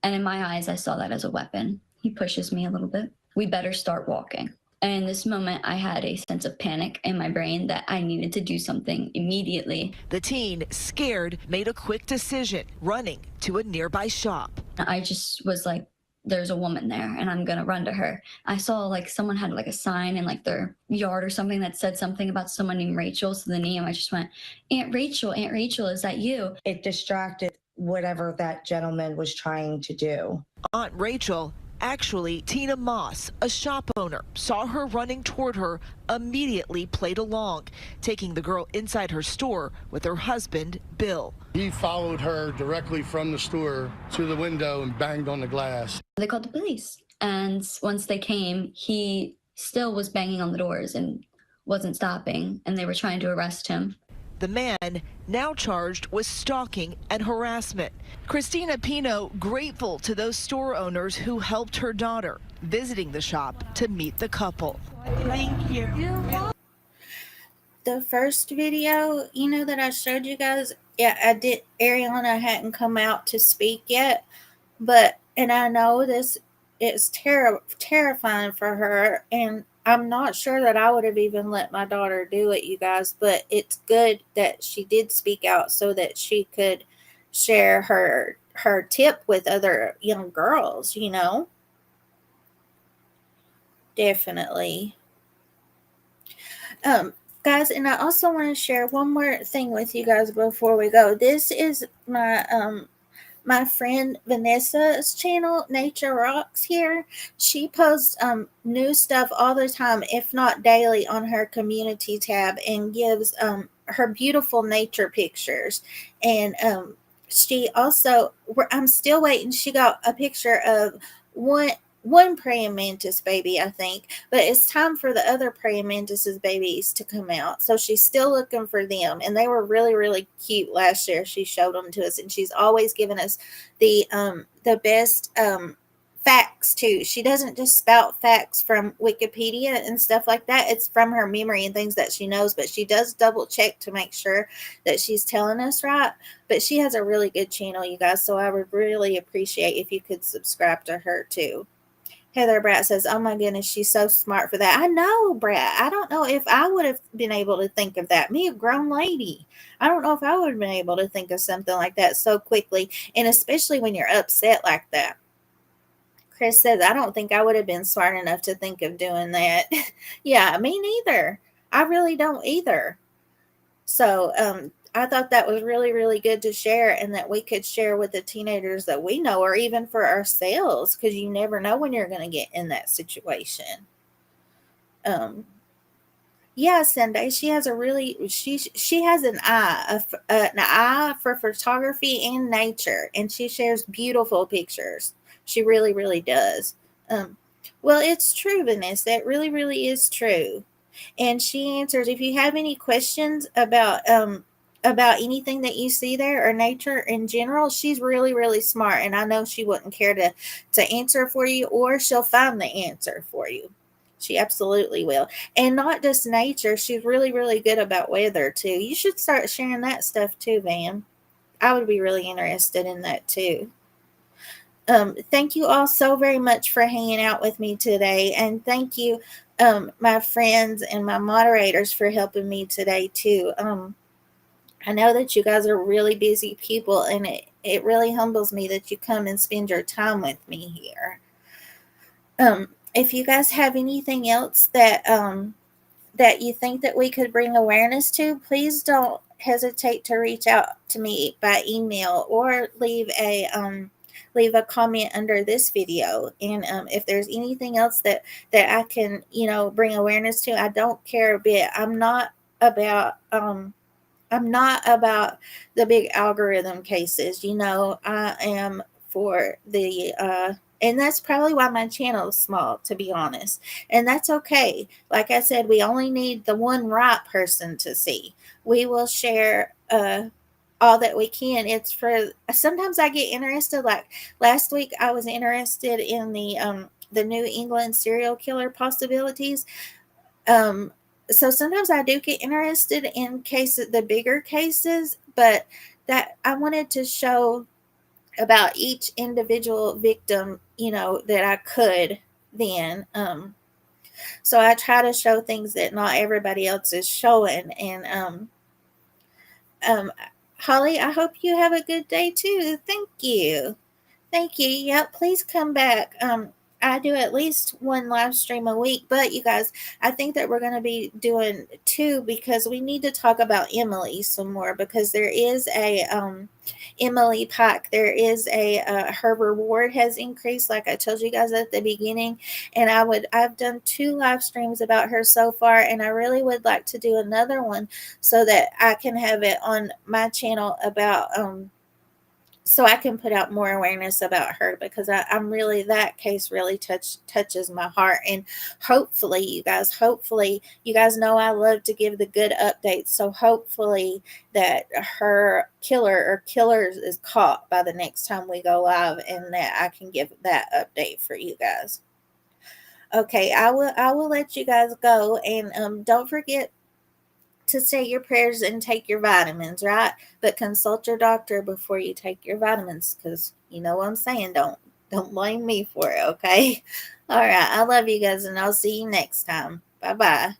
and in my eyes I saw that as a weapon. He pushes me a little bit. We better start walking. And in this moment I had a sense of panic in my brain that I needed to do something immediately. The teen, scared, made a quick decision, running to a nearby shop. I just was like, there's a woman there and I'm gonna run to her. I saw like someone had like a sign in like their yard or something that said something about someone named Rachel. So the name, I just went, Aunt Rachel, is that you? It distracted whatever that gentleman was trying to do. Aunt Rachel, actually Tina Moss, a shop owner, saw her running toward her, immediately played along, taking the girl inside her store with her husband, Bill. He followed her directly from the store to the window and banged on the glass. They called the police. And once they came, he still was banging on the doors and wasn't stopping. And they were trying to arrest him. The man now charged with stalking and harassment. Christina Pino grateful to those store owners who helped her daughter, visiting the shop to meet the couple. Thank you. The first video, you know, that I showed you guys, yeah, I did. Ariana hadn't come out to speak yet, and I know this it's terrifying for her, and I'm not sure that I would have even let my daughter do it, you guys, but it's good that she did speak out so that she could share her tip with other young girls, you know? Definitely. Um, guys, and I also want to share one more thing with you guys before we go. This is my friend Vanessa's channel, Nature Rocks here. She posts new stuff all the time, if not daily, on her community tab, and gives her beautiful nature pictures. And she also, I'm still waiting. She got a picture of one praying mantis baby, I think, but it's time for the other praying mantis's babies to come out. So she's still looking for them, and they were really, really cute last year. She showed them to us, and she's always given us the best facts too. She doesn't just spout facts from Wikipedia and stuff like that. It's from her memory and things that she knows, but she does double check to make sure that she's telling us right. But she has a really good channel, you guys, so I would really appreciate if you could subscribe to her too. Heather Bratt says, "Oh my goodness, she's so smart for that." I know, Bratt. I don't know if I would have been able to think of that. Me, a grown lady. I don't know if I would have been able to think of something like that so quickly, and especially when you're upset like that. Chris says, "I don't think I would have been smart enough to think of doing that." Yeah, me neither. I really don't either. So, I thought that was really, really good to share, and that we could share with the teenagers that we know, or even for ourselves, because you never know when you're going to get in that situation. Yeah, Sunday. She has a really she has an eye for photography and nature, and she shares beautiful pictures. She really, really does. Um, well, it's true, Vanessa. It really, really is true. And she answers if you have any questions about anything that you see there or nature in general. She's really, really smart, and I know she wouldn't care to answer for you, or she'll find the answer for you. She absolutely will. And not just nature, she's really, really good about weather too. You should start sharing that stuff too, Van. I would be really interested in that too. Thank you all so very much for hanging out with me today. And thank you, my friends and my moderators, for helping me today too. I know that you guys are really busy people, and it really humbles me that you come and spend your time with me here. If you guys have anything else that you think that we could bring awareness to, please don't hesitate to reach out to me by email, or leave a comment under this video. And if there's anything else that I can bring awareness to, I don't care a bit. I'm not about the big algorithm cases. I am for the and that's probably why my channel is small, to be honest. And that's okay. Like I said, we only need the one right person to see. We will share all that we can. It's for, sometimes I get interested. Like last week, I was interested in the New England serial killer possibilities. So sometimes I do get interested in the bigger cases, but that I wanted to show about each individual victim, that I could then. So I try to show things that not everybody else is showing. And Holly, I hope you have a good day too. Thank you. Thank you. Yep, please come back. I do at least one live stream a week, but you guys, I think that we're going to be doing two, because we need to talk about Emily some more, because there is a Emily Pike. There is her reward has increased, like I told you guys at the beginning, and I've done 2 live streams about her so far, and I really would like to do another one so that I can have it on my channel about so I can put out more awareness about her, because I'm really, that case really touches my heart. And hopefully you guys know I love to give the good updates. So hopefully that her killer or killers is caught by the next time we go live, and that I can give that update for you guys. Okay, I will let you guys go, and don't forget to say your prayers and take your vitamins, right? But consult your doctor before you take your vitamins, because you know what I'm saying. Don't Don't blame me for it, okay? All right. I love you guys, and I'll see you next time. Bye-bye.